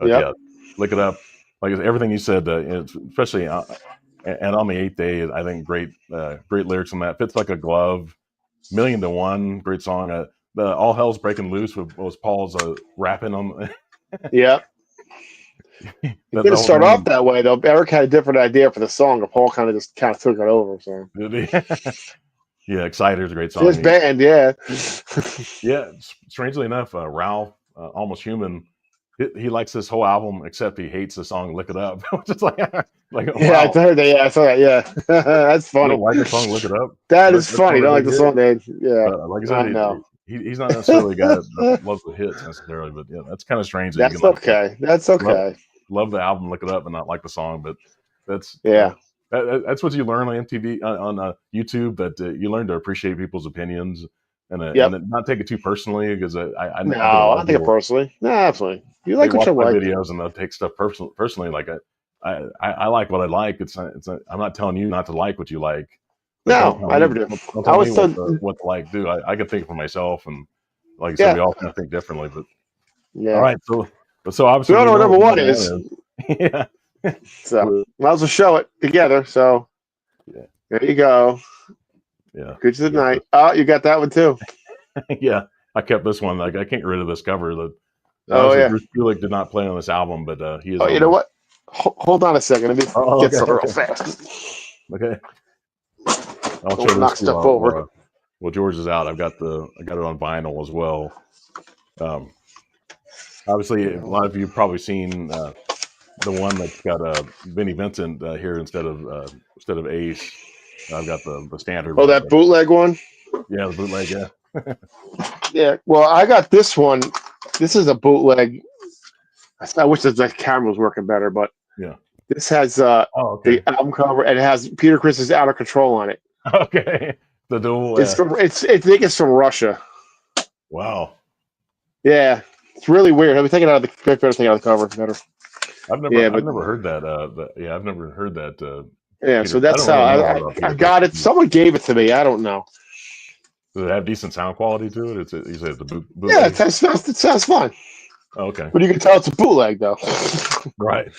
Yeah, look it up. Like everything you said, especially and on the eighth day, I think great lyrics on that. Fits like a glove. 1,000,000 to 1, great song. The All Hell's Breaking Loose was Paul's rapping on. Yeah. It didn't start off that way though. Eric had a different idea for the song, and Paul kind of took it over. So. Yeah, Exciter's a great song. His band, yeah. Yeah, strangely enough, Ralph, Almost Human, he likes this whole album except he hates the song "Look It Up," which is like yeah, wow. I heard that. Yeah, I saw that. Yeah, that's funny. You don't like the song "Look It Up"? That is funny. Don't like the song, man. Yeah, like I said, he's not necessarily a guy that loves the hits necessarily, but yeah, that's kind of strange. That's okay. That's okay. Love the album, Look It Up, and not like the song, but that's that's what you learn on MTV on YouTube. That you learn to appreciate people's opinions and not take it too personally because I don't take it personally. No, absolutely. You like what you like. Videos and they'll take stuff personally. Like I like what I like. I'm not telling you not to like what you like. No, I never do. I was what to like. Do I can think for myself, and like I said, we all kind of think differently. But all right, so obviously, we don't know what number one is. Yeah. So might as well show it together. So there you go. Yeah. Good night. Oh, you got that one too. Yeah, I kept this one. Like I can't get rid of this cover. Bruce Kulick did not play on this album, but he is. Oh, you know what? Hold on a second. Let me get something real fast. Okay. I'll knock stuff over. Well, George is out. I got it on vinyl as well. Obviously, a lot of you have probably seen the one that's got Vinnie Vincent here instead of Ace. I've got the standard. Oh, that bootleg one. Yeah, the bootleg. Yeah. Yeah. Well, I got this one. This is a bootleg. I wish the camera was working better, but yeah. This has the album cover and it has Peter Criss's "Out of Control" on it. Okay. The dual. I think it's from Russia. Wow. Yeah, it's really weird. I've been taking out the cover. Better. I've never heard that. I've never heard that. Yeah, so that's how I got it. Someone gave it to me. I don't know. Does it have decent sound quality to it? You said the bootleg? Yeah, it sounds fine. Okay. But you can tell it's a bootleg, though. Right.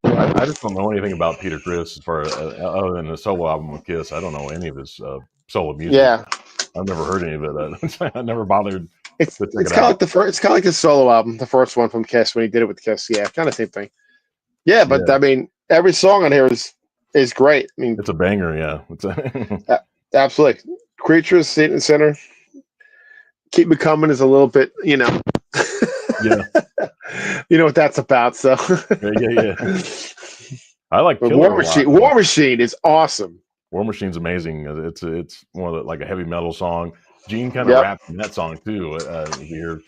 I just don't know anything about Peter Criss as far other than the solo album with Kiss. I don't know any of his solo music. Yeah. I've never heard any of it. I never bothered. It's kind of like it's kind of like the solo album, the first one from Kiss when he did it with Kiss. Yeah, kind of same thing. Yeah, but I mean, every song on here is great. I mean, it's a banger. Yeah, absolutely. Creatures, Satan Center, Keep Me Coming is a little bit, Yeah, you know what that's about. So, yeah. I like but Killer a lot. War Machine is awesome. War Machine's amazing. It's more of like a heavy metal song. Gene kind of Yep. rapped in that song too. Here,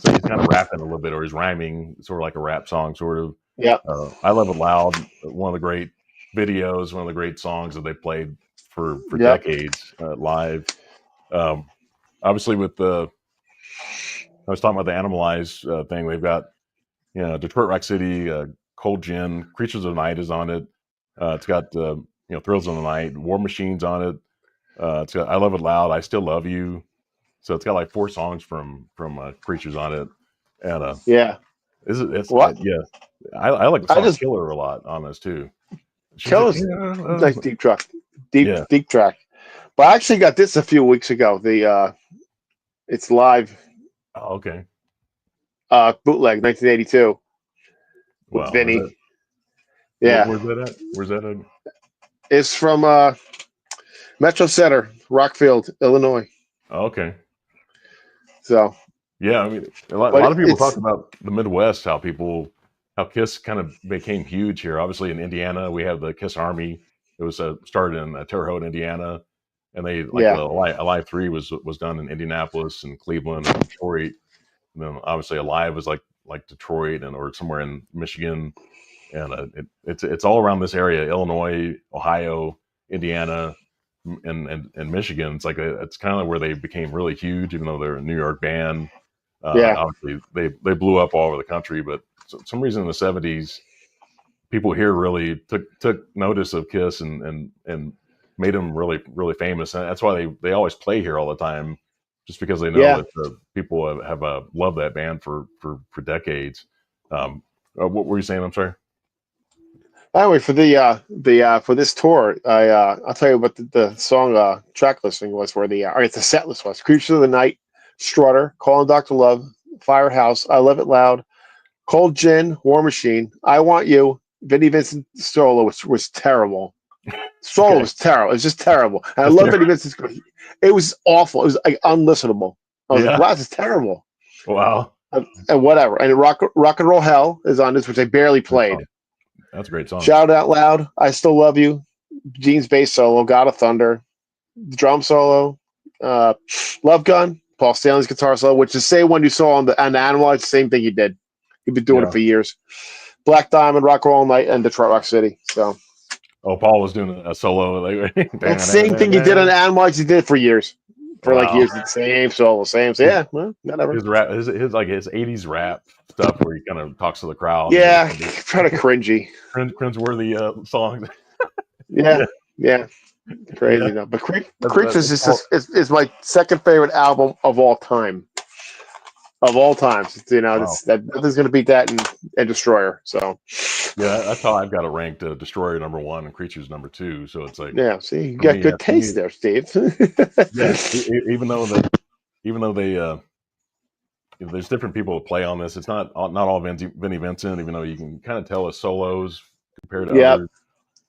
so he's kind of rapping a little bit, or he's rhyming, sort of like a rap song, sort of. Yep. I Love It Loud, one of the great videos, one of the great songs that they played for Yep. decades live. Obviously, with I was talking about the Animalize thing. They've got Detroit Rock City, Cold Gin, Creatures of the Night is on it. It's got Thrills of the Night, War Machine's on it. It's got I Love It Loud, I Still Love You. So it's got like 4 songs from Creatures on it, and Yeah. it's What? yeah. I like the I song just- Killer a lot on this too. Killer's nice deep track. Deep track. But I actually got this a few weeks ago. It's live Oh, okay. bootleg 1982 with Wow. Vinny. Yeah. Where's that at? It's from Metro Center, Rockfield, Illinois. Oh, okay. So Yeah, I mean, a lot of people talk about the Midwest, how Kiss kind of became huge here. Obviously, in Indiana, we have the Kiss Army. It was started in Terre Haute, Indiana, and they Alive 3 was done in Indianapolis and Cleveland and Detroit. And then obviously Alive was like Detroit or somewhere in Michigan, and it's all around this area: Illinois, Ohio, Indiana, and Michigan. It's like it's kind of where they became really huge, even though they're a New York band. Obviously they blew up all over the country, but for some reason in the 70s, people here really took notice of Kiss and made them really, really famous. And that's why they always play here all the time, just because they know that people have loved that band for decades. What were you saying? I'm sorry. anyway, for for this tour, I'll tell you what the song track listing was for the set list was: Creatures of the Night, Strutter, Calling Dr. Love, Firehouse, I Love It Loud, Cold Gin, War Machine, I Want You. Vinnie Vincent solo was terrible. Solo was terrible. It was just terrible. And I love Vinnie Vincent's. It was awful. It was like unlistenable. I was like, wow, this is terrible. Wow. And whatever. And Rock and Roll Hell is on this, which I barely played. That's a great song. Shout Out Loud, I Still Love You, Gene's bass solo, God of Thunder, drum solo, Love Gun, Paul Stanley's guitar solo, which is the same one you saw on the Animal. It's the same thing he did. He'd been doing it for years. Black Diamond, Rock Roll All Night, and Detroit Rock City. So, Paul was doing a solo. that same thing he did on Animalize, he did for years. For like years, the same solo, same. So yeah, well, whatever. His rap, his 80s rap stuff, where he kind of talks to the crowd. Yeah, kind of cringy. Cringeworthy songs. Yeah, crazy enough. But Creatures is my second favorite album of all time. Of all times, nothing's going to beat that and Destroyer. So yeah, that's how I've got it ranked. Destroyer number 1 and Creatures number 2. So it's like, see, you got good taste there, Steve. Yeah, even though they there's different people that play on this. It's not all Vinnie Vincent, even though you can kind of tell his solos compared to others.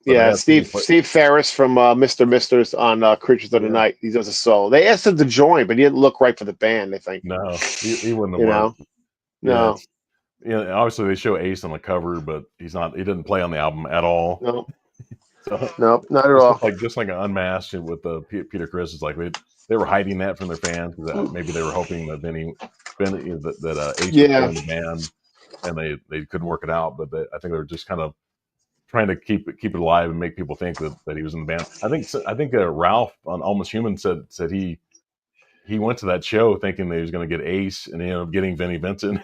Yeah, Steve Ferris from Mr. Misters on Creatures of the Night. He does a solo. They asked him to join, but he didn't look right for the band, I think. No, he wouldn't have worked. No. Yeah, obviously they show Ace on the cover, but he didn't play on the album at all. No. So, nope, not at all. Just like an Unmasked with Peter Criss, it's like they were hiding that from their fans because maybe they were hoping that that Ace would play in the band, and they couldn't work it out. But I think they were just kind of trying to keep it alive and make people think that he was in the band. I think Ralph on Almost Human said he went to that show thinking that he was going to get Ace, and he ended up getting Vinnie Vincent.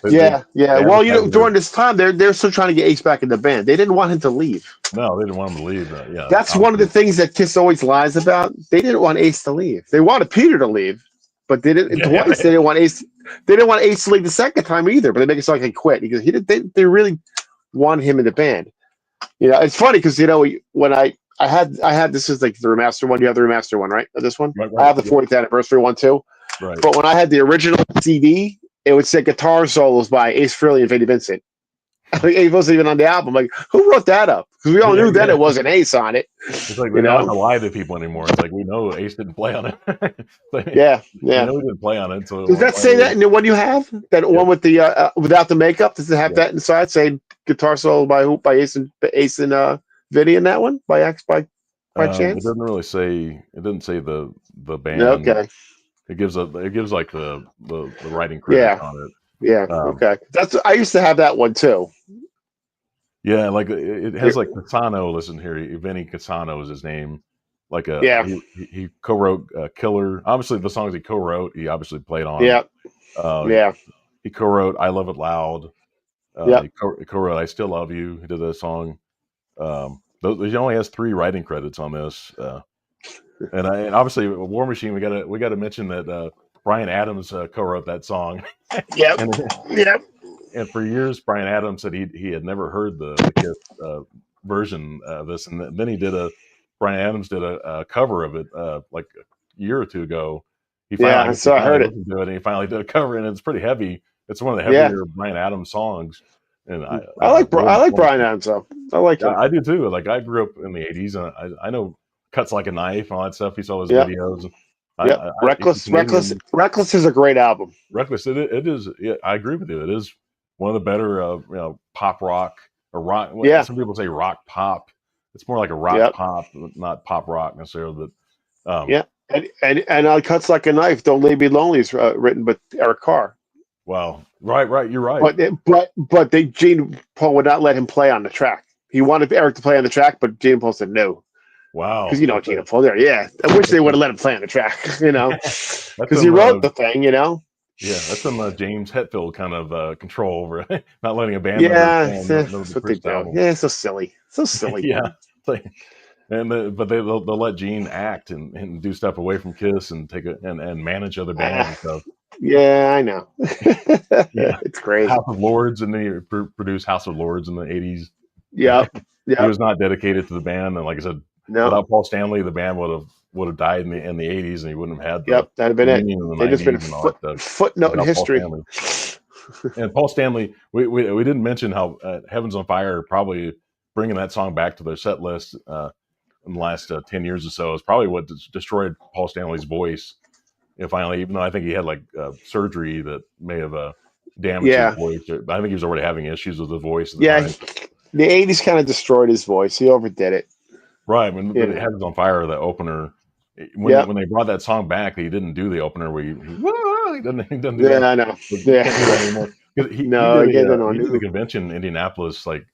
Yeah. Well, during this time, they're still trying to get Ace back in the band. They didn't want him to leave. No, they didn't want him to leave. That's one of the things that Kiss always lies about. They didn't want Ace to leave. They wanted Peter to leave, but they didn't. Twice they didn't want Ace. They didn't want Ace to leave the second time either. But they make it sound like he quit because they really wanted him in the band. It's funny because when I had this is like the remaster one. You have the remaster one, right? This one. Right. I have the 40th anniversary one too. Right. But when I had the original CD, it would say guitar solos by Ace Frehley and Vinnie Vincent. Ace wasn't even on the album. Like, who wrote that up? Because we all knew then it wasn't Ace on it. It's like we don't have to lie to people anymore. It's like we know Ace didn't play on it. Like, Yeah, we yeah. know he didn't play on it. So Does that say that in the one you have? That one with the without the makeup? Does it have that inside? Say guitar solo by who? By Ace and Vinny in that one? By chance? It doesn't really say. It doesn't say the band. Okay. It gives like the writing credit on it. Yeah. Okay. I used to have that one too. Yeah, like it has like Cassano. Listen here, Vinny Cassano is his name. Like he co-wrote Killer. Obviously, the songs he co-wrote, he obviously played on. Yeah. He co-wrote I Love It Loud. He co-wrote I Still Love You. He did that song. He only has 3 writing credits on this. And obviously, War Machine. We gotta mention that Bryan Adams co-wrote that song. Yep. And for years, Bryan Adams said he had never heard the Kiss version of this, and then Bryan Adams did a cover of it like a year or two ago. I heard it. To it, and he finally did a cover, and it's pretty heavy. It's one of the heavier Bryan Adams songs. And I like Bryan Adams though. I like him. I do too. Like I grew up in the '80s, and I know Cuts Like a Knife and all that stuff. He saw his videos. Reckless is a great album. Reckless, it is. Yeah, I agree with you. It is one of the better, pop rock or rock. Some people say rock pop. It's more like a rock pop, not pop rock necessarily. But and Cuts Like a Knife. Don't Leave Me Lonely is written by Eric Carr. Wow, right. You're right. But Gene Paul would not let him play on the track. He wanted Eric to play on the track, but Gene Paul said no. Wow. Because Gene Paul there. Yeah. I wish they would have let him play on the track, Because he wrote the thing, Yeah, that's some James Hetfield kind of control over it. Not letting a band. That's what they do. Yeah, it's so silly. So silly. Yeah. But they'll let Gene act and do stuff away from Kiss and take it and manage other bands and stuff. Yeah, I know. It's crazy. House of Lords, and then he produced House of Lords in the 80s. Yeah. He was not dedicated to the band, and like I said, without Paul Stanley, the band would have died in the 80s, and he wouldn't have had. That'd have been it. They'd just been a footnote in history. And Paul Stanley, we didn't mention how Heaven's on Fire probably bringing that song back to their set list in the last 10 years or so is probably what destroyed Paul Stanley's voice. Finally, even though I think he had like surgery that may have damaged his voice, I think he was already having issues with the voice. The 80s kind of destroyed his voice. He overdid it. Right. When Heaven's on Fire, the opener, when they brought that song back, he didn't do the opener where he doesn't do that. I know. He can't do that anymore. He did the convention in Indianapolis like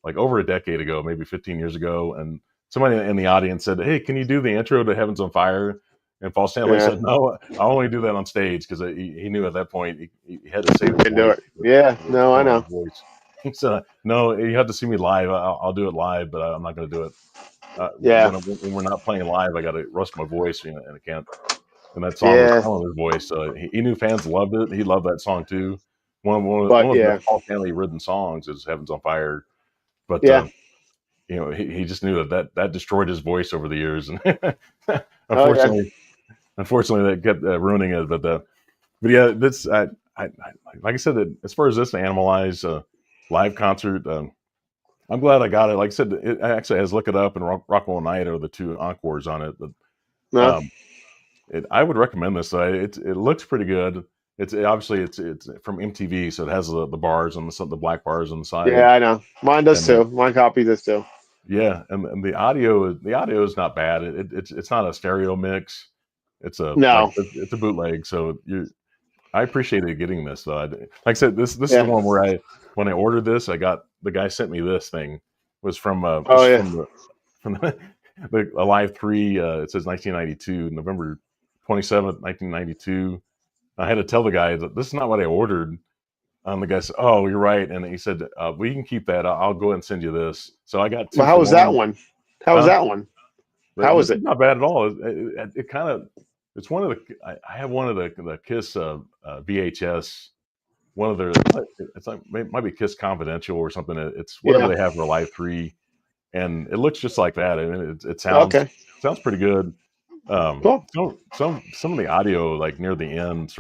over a decade ago, maybe 15 years ago, and somebody in the audience said, "Hey, can you do the intro to Heaven's on Fire?" And Paul Stanley said, "No, I'll only do that on stage," because he knew at that point he had to save his voice. Yeah, no, I know. He said, "No, you have to see me live. I'll do it live, but I'm not going to do it. When we're not playing live, I got to rust my voice, and I can't." And that song was killing his voice. So he knew fans loved it. He loved that song too. One of the Paul Stanley written songs is "Heaven's on Fire," but he just knew that destroyed his voice over the years, and unfortunately, that kept ruining it. But yeah, this I like I said, that as far as this Animalize live concert, I'm glad I got it. Like I said, it actually has Look It Up and Rockwell Night are the 2 encores on it. But I would recommend this. It looks pretty good. It's obviously from MTV, so it has the bars on the black bars on the side. Yeah, I know. Mine does too. My copy does too. Yeah, and the audio is not bad. It's not a stereo mix. It's a bootleg. So I appreciated getting this though. Like I said, this is the one where when I ordered this, the guy sent me this thing. It was from from the Alive 3. It says 1992, November 27th, 1992. I had to tell the guy that this is not what I ordered. The guy said, "Oh, you're right," and he said, "Well, you can keep that. I'll go ahead and send you this." So I got. Well, how was that one? How was that one? How was it? Not bad at all. It kind of. It's one of the. I have one of the Kiss VHS. One of their. It's like it might be Kiss Confidential or something. It's whatever they have for Live 3, and it looks just like that. I mean, it sounds pretty good. Cool. Some of the audio, like near the end,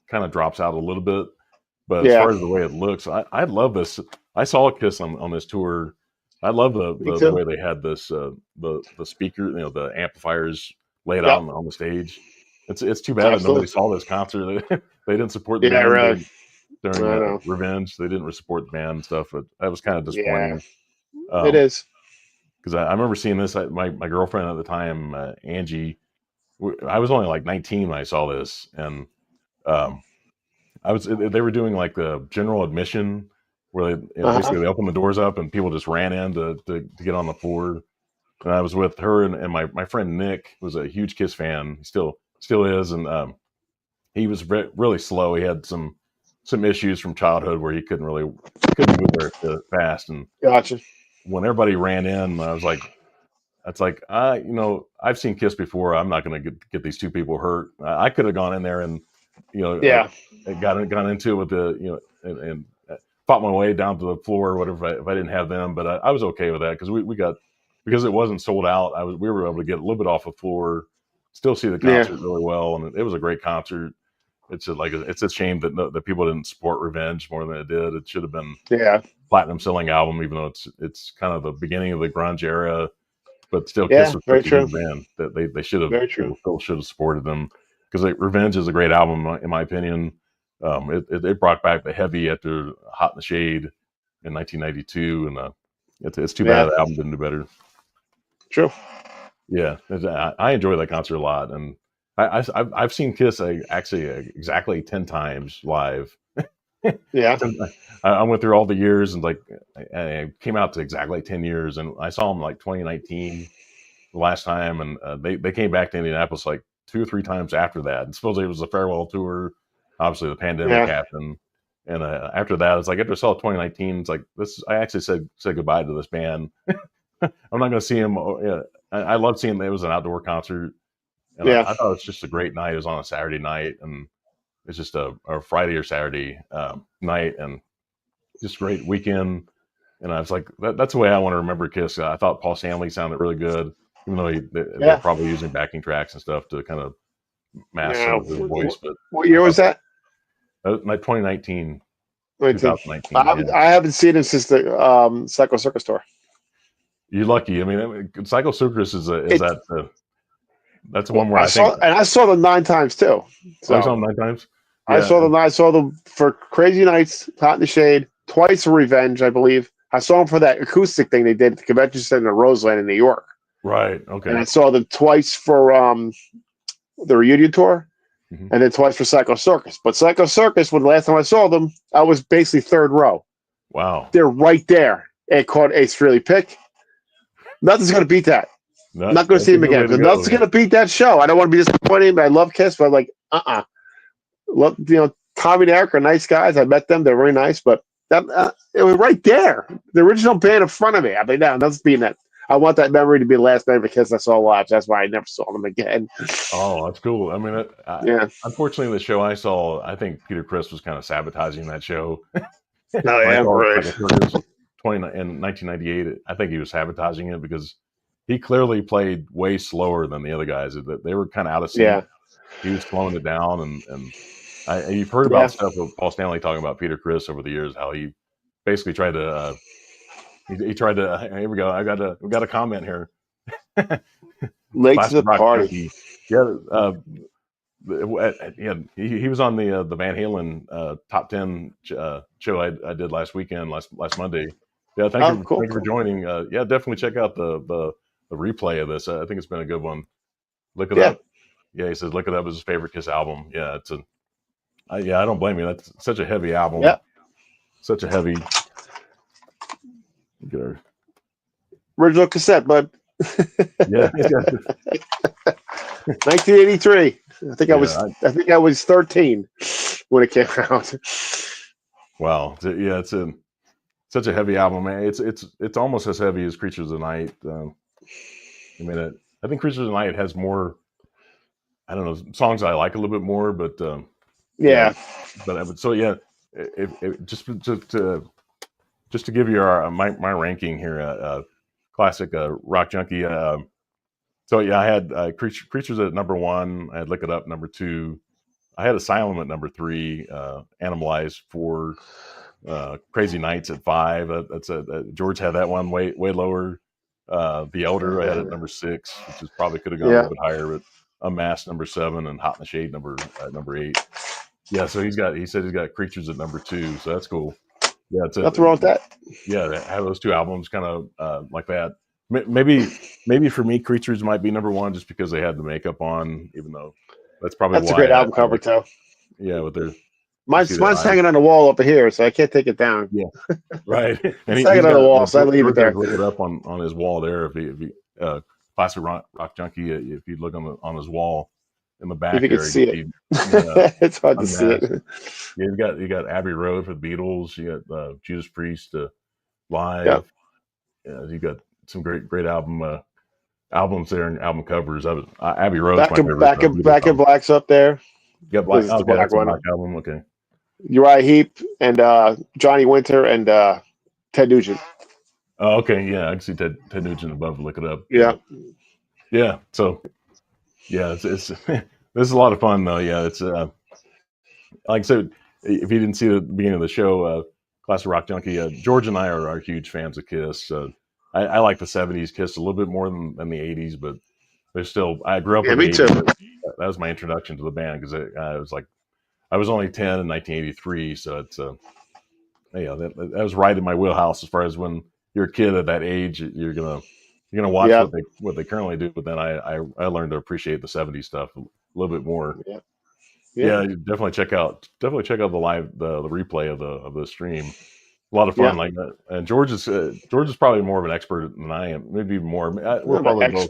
kind of drops out a little bit. But as far as the way it looks, I love this. I saw Kiss on this tour. I love the way they had this the speaker, the amplifiers laid out Yep. on the stage. It's too bad that nobody saw this concert. They didn't support the Yeah, band really. during Revenge. They didn't support the band and stuff, but that was kind of disappointing. It is. Because I remember seeing this. My girlfriend at the time, Angie, I was only like 19 when I saw this, and they were doing like the general admission where they basically they opened the doors up and people just ran in to get on the floor. And I was with her and my friend Nick was a huge Kiss fan. He still is, and he was really slow. He had some issues from childhood where he couldn't move very fast. And gotcha. When everybody ran in, I was like, that's like, I've seen Kiss before. I'm not going to get these two people hurt. I could have gone in there and, got into it with and fought my way down to the floor or whatever if I didn't have them. But I was okay with that because because it wasn't sold out. We were able to get a little bit off the floor, still see the concert really well, and it was a great concert. It's it's a shame that people didn't support Revenge more than it did. It should have been platinum selling album, even though it's kind of the beginning of the grunge era. But still, Kiss was such a good band that they should have should have supported them because Revenge is a great album in my opinion. It brought back the heavy after Hot in the Shade in 1992, and it's too bad the album didn't do better. True. Yeah, I enjoy that concert a lot, and I've seen Kiss actually exactly 10 times live. Yeah. I went through all the years and I came out to exactly 10 years, and I saw them like 2019 the last time, and they came back to Indianapolis like 2 or 3 times after that. And supposedly it was a farewell tour. Obviously the pandemic happened, and after that, it's like after I saw 2019, it's like this. I actually said goodbye to this band. I'm not going to see them. I love seeing them. It was an outdoor concert, and I thought it was just a great night. It was on a Saturday night, and it's just a Friday or Saturday night, and just great weekend. And I was like, that's the way I want to remember Kiss. I thought Paul Stanley sounded really good, even though they're probably using backing tracks and stuff to kind of mask some of his voice. But what year was that? My 2019. 2019. I haven't seen him since the Psycho Circus tour. You're lucky. I mean, Psycho Circus that's one where I saw them 9 times too. So I saw them 9 times. Yeah. I saw them for Crazy Nights, Hot in the Shade, twice for Revenge, I believe. I saw them for that acoustic thing they did at the convention center in Roseland in New York. Right. Okay. And I saw them twice for the reunion tour, and then twice for Psycho Circus. But Psycho Circus, when the last time I saw them, I was basically 3rd row. Wow. They're right there. It caught Ace Frehley pick. Nothing's going to beat that. I'm not going to see him again. Nothing's going to beat that show. I don't want to be disappointed. I love Kiss, but I'm like, Love, Tommy and Eric are nice guys. I met them. They're very nice, but it was right there. The original band in front of me. I mean, no, that's being that. I want that memory to be the last memory because I saw live. That's why I never saw them again. Oh, that's cool. I mean, unfortunately, the show I saw, I think Peter Criss was kind of sabotaging that show. Oh, yeah, right. In 1998, I think he was sabotaging it because he clearly played way slower than the other guys. They were kind of out of sync. Yeah. He was slowing it down, and you've heard about stuff with Paul Stanley talking about Peter Criss over the years, how he basically tried to. He tried to. Here we go. We got a comment here. Late to the party. He was on the Van Halen top 10 show I did last Monday. Yeah, thank you for joining. Definitely check out the replay of this. I think it's been a good one. Look it up. Yeah, he says look it up as his favorite Kiss album. Yeah, I don't blame you. That's such a heavy album. Yeah, such a heavy. Original cassette, bud. Yeah. 1983. I think I was 13 when it came out. Wow. Yeah, it's such a heavy album, man. It's almost as heavy as Creatures of the Night. I think Creatures of the Night has more. I don't know, songs I like a little bit more, but just to give you my ranking here, classic rock junkie. I had Creatures at number 1. I had Lick It Up number 2. I had Asylum at number 3. Animalize 4. Crazy Nights at 5. That's George had that one way lower. The Elder I had at number 6, which is probably could have gone a Yeah. little bit higher, but Unmasked number 7 and Hot in the Shade number 8. Yeah, so he said he's got Creatures at number 2, so that's cool. Yeah, Nothing wrong with that. Yeah, to have those two albums kind of like that. Maybe for me, Creatures might be number 1 just because they had the makeup on, even though that's probably That's a why great album cover too. Yeah, with their Mine's hanging on the wall up here, so I can't take it down. Yeah, right. And it's hanging on the wall, so I leave it there. Look it up on his wall there. If he Classic Rock Junkie, if you look on his wall in the back, if you can see it, it's hard to see it. Yeah, you got Abbey Road for the Beatles. You got Judas Priest live. Yeah, you got some great albums there and album covers. Abbey Road. Back in Black's up there. You got Black. Okay, that's a Black album. Okay. Uriah Heep and Johnny Winter and Ted Nugent. Oh, okay. Yeah, I can see Ted Nugent above. Look it up. Yeah. Yeah. So, yeah, it's this is a lot of fun though. Yeah, it's like I said, if you didn't see the beginning of the show, Classic Rock Junkie, George and I are huge fans of Kiss. I like the '70s Kiss a little bit more than the '80s, but there's still. I grew up. Yeah, me too. That was my introduction to the band because I was only 10 in 1983, so it's that was right in my wheelhouse as far as when you're a kid at that age, you're gonna watch what they currently do. But then I learned to appreciate the '70s stuff a little bit more. Yeah, you definitely check out the replay of the stream. A lot of fun like that. And George is probably more of an expert than I am, maybe even more. We're probably both.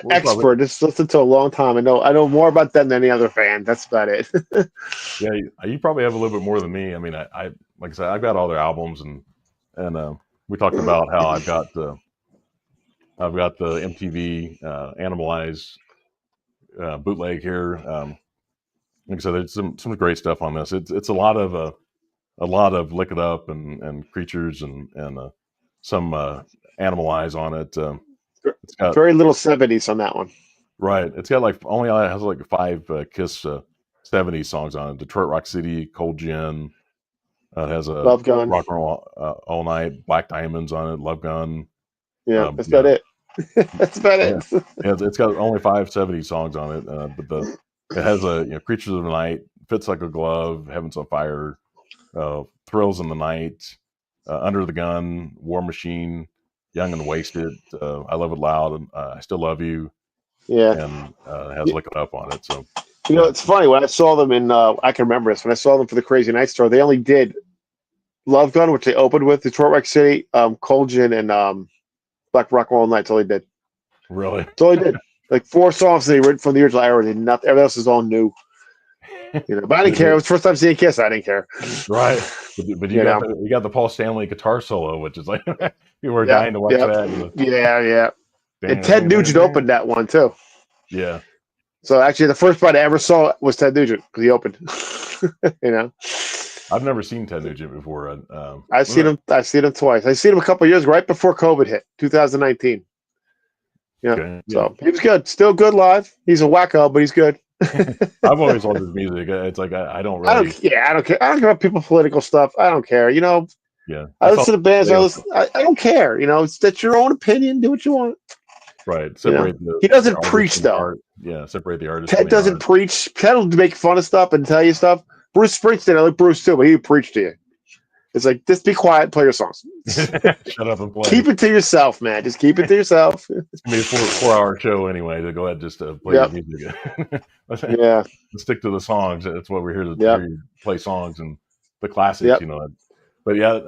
Expert. Just listened to a long time. I know more about them than any other fan. That's about it. Yeah, you probably have a little bit more than me. I mean, I like I said, I've got all their albums, and we talked about how I've got the MTV Animalize bootleg here. Like I said, there's some great stuff on this. It's a lot of Lick It Up and Creatures and some Animalize on it. It's got very little '70s on that one. Right. It's got has 5 Kiss '70s songs on it. Detroit Rock City, Cold Gin. It has a Love Gun, Rock and Roll All Night, Black Diamonds on it, Love Gun. Yeah, that's about it. That's about it. Yeah, it's got only 5 '70s songs on it, but it has Creatures of the Night, Fits Like a Glove, Heaven's on Fire, Thrills in the Night, Under the Gun, War Machine, Young and Wasted, I Love It Loud, and I Still Love You. Yeah. And it has Lick It Up on it. So, it's funny. When I saw them in, I can remember this, when I saw them for the Crazy Nights tour, they only did Love Gun, which they opened with, Detroit Rock City, Cold Gin, and Black Rock and Roll Night. That's all they did. Really? That's all they did. Like 4 songs they written from the original era. They did nothing. Everything else is all new. But I didn't care. It was the first time seeing Kiss. I didn't care. Right. But you got the Paul Stanley guitar solo, which is like people were dying to watch that. Yeah. And Ted Nugent opened that one too. Yeah. So actually, the first part I ever saw was Ted Nugent because he opened. I've never seen Ted Nugent before. I've seen him twice. I seen him a couple of years right before COVID hit, 2019. Yeah. Okay. So he was good. Still good live. He's a wacko, but he's good. I've always loved his music. It's like I don't really. I don't care. I don't care about people's political stuff. I don't care. Yeah. I listen to bands. I don't care. That's your own opinion. Do what you want. Right. Separate he doesn't preach though. Art. Yeah. Separate the artist. Ted doesn't preach. Ted will make fun of stuff and tell you stuff. Bruce Springsteen, I like Bruce too, but he would preach to you. It's like, just be quiet and play your songs. Shut up and play. Keep it to yourself, man. Just keep it to yourself. It's going to be a 4-hour show anyway, to go ahead and just play your music. Yeah. Let's stick to the songs. That's what we're here to do, play songs and the classics, But yeah,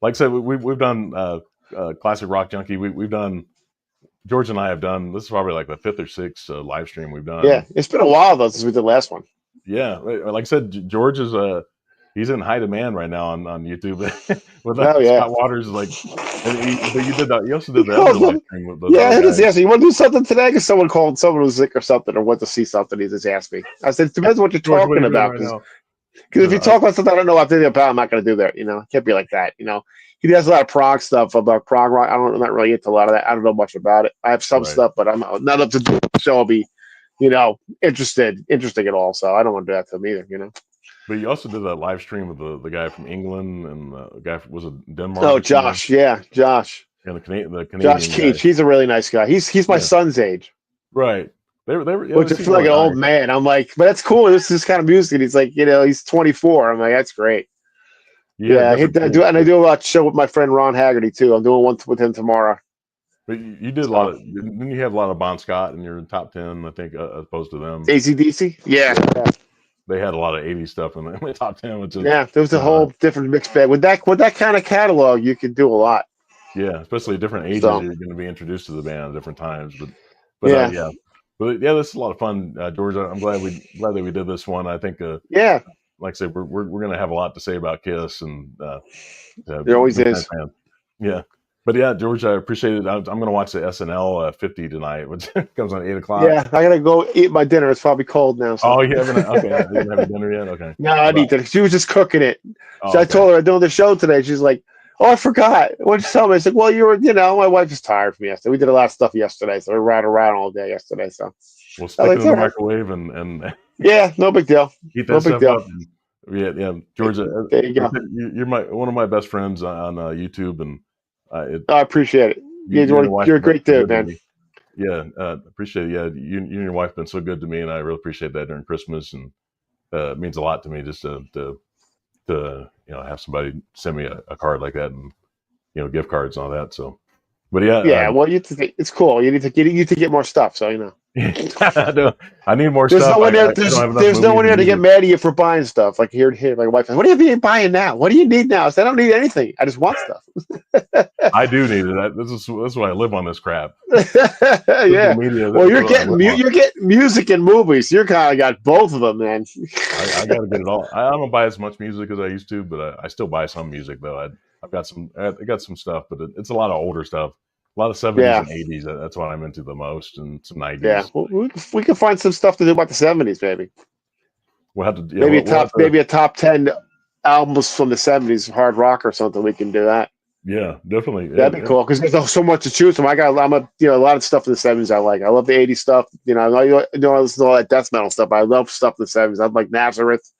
like I said, we've done Classic Rock Junkie. We've done, George and I have done, this is probably like the 5th or 6th live stream we've done. Yeah, it's been a while though since we did the last one. Yeah, like I said, George is he's in high demand right now on YouTube. With Scott Waters, like, but you did that. You also did the other live stream with So you want to do something today? Because someone was sick or something, or went to see something. He just asked me. I said, it depends what you're talking about. Because if you talk about something I don't know what I'm not going to do that. It can't be like that. He does a lot of prog stuff about prog rock. I'm not really into a lot of that. I don't know much about it. I have some stuff, but I'm not up to the show. I'll be, interesting at all. So I don't want to do that to him either. But you also did that live stream with the guy from England and the guy from, was it Denmark? Oh, or somewhere? Josh. Yeah, Josh. And the Josh Canadian guy. Keach. He's a really nice guy. He's my Yeah. son's age. Right. They were yeah, Which they I seem feel like an really old nice. man. I'm like, but that's cool. This is kind of music. And he's like, he's 24. I'm like, that's great. Yeah, I do a lot of show with my friend Ron Haggerty too. I'm doing one with him tomorrow. But you did a lot of. Didn't you have a lot of Bon Scott in your top 10? I think as opposed to them. AC/DC. Yeah. They had a lot of 80s stuff in the top 10. Which is, yeah, there was a whole different mixed bag. With that kind of catalog, you can do a lot. Yeah, especially at different ages, So. you're going to be introduced to the band at different times. But Yeah. But yeah, this is a lot of fun, George. I'm glad that we did this one. I think Yeah, like I said, we're going to have a lot to say about Kiss, and there always is. Fan. Yeah, but yeah, George, I appreciate it. I'm going to watch the SNL 50 tonight, which comes on 8:00. Yeah, I gotta go eat my dinner. It's probably cold now. So. Oh, you haven't? Okay, you didn't have dinner yet. Okay. No, I need to. She was just cooking it. Oh, So I told her I'm doing the show today. She's like, "Oh, I forgot. What'd you tell me?" I said, "Well, my wife is tired from yesterday. We did a lot of stuff yesterday, so we ran around all day yesterday. So we'll stick it in the microwave and yeah, no big deal. Heat that stuff up. Yeah, George. There you go. You're one of my best friends on YouTube, and I appreciate it. You're a great dude, man. Yeah, appreciate it. Yeah, you and your wife have been so good to me, and I really appreciate that during Christmas, and it means a lot to me just to have somebody send me a card like that, and gift cards and all that. So, but yeah, well, it's cool. You need to get more stuff, so I need more there's stuff. No one there's no one there to get mad at you for buying stuff. Like here, my wife. What are you buying now? What do you need now? I said, I don't need anything. I just want stuff. I do need it. This is why I live on this crap. Yeah. Well, you're getting music and movies. You're kind of got both of them, man. I got to get it all. I don't buy as much music as I used to, but I still buy some music though. I got some stuff, but it's a lot of older stuff. A lot of 70s and 80s. That's what I'm into the most, and some 90s. Yeah, well, we can find some stuff to do about the 70s, maybe. We'll have to maybe a top 10 albums from the 70s, hard rock or something. We can do that. Yeah, definitely. That'd be cool because there's so much to choose from. A lot of stuff in the 70s I like. I love the 80s stuff. I listen to all that death metal stuff. I love stuff in the 70s. I like Nazareth,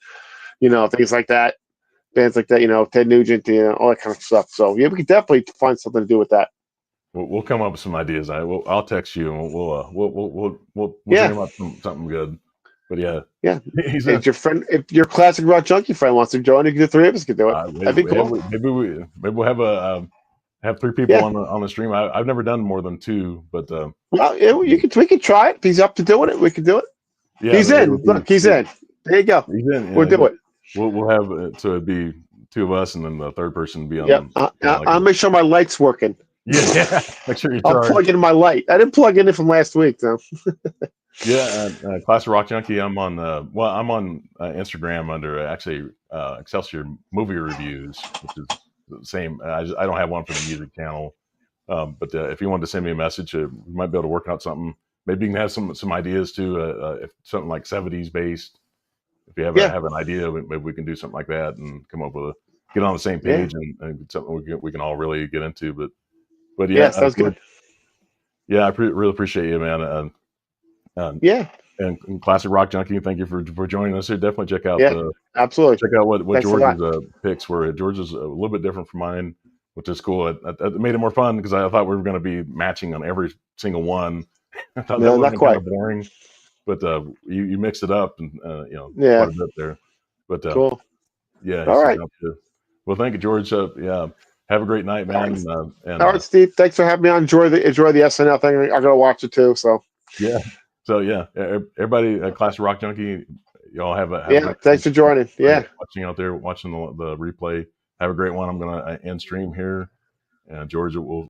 things like that. Bands like that, Ted Nugent, all that kind of stuff. So yeah, we could definitely find something to do with that. We'll come up with some ideas. I'll text you and we'll dream up something good. But yeah. If your friend, if your classic rock junkie friend wants to join, the three of us could do it. That'd be cool. Maybe we'll have three people on the stream. I've never done more than two, but we could try it. If he's up to doing it, we could do it. Yeah, he's in. Look, he's in. There you go. He's in. We'll do it. We'll have so it'd be two of us, and then the third person be on. Yeah, I'll make sure my light's working. Yeah, make sure I'll plug in my light. I didn't plug in it from last week, though. Yeah, Classic Rock Junkie. I'm on. I'm on Instagram under actually Excelsior Movie Reviews, which is the same. I don't have one for the music channel, but if you wanted to send me a message, we might be able to work out something. Maybe you can have some ideas too. If something like 70s based. If you have an idea, maybe we can do something like that and come up with get on the same page and something we can all really get into. But yeah, sounds good. Yeah, I really appreciate you, man. And Classic Rock Junkie, thank you for joining us here. Definitely check out absolutely check out what George's picks were. George's a little bit different from mine, which is cool. It made it more fun because I thought we were going to be matching on every single one. I thought that would be kind of boring. But you mixed it up and quite a bit there. But cool. Yeah. All right. Well, thank you, George. Have a great night, man. All right, Steve. Thanks for having me on. Enjoy the SNL thing. I'm gonna watch it too. So yeah. So yeah, everybody, Classic Rock Junkie, y'all have a thanks for joining. Yeah. Watching out there, watching the replay. Have a great one. I'm gonna end stream here, and George will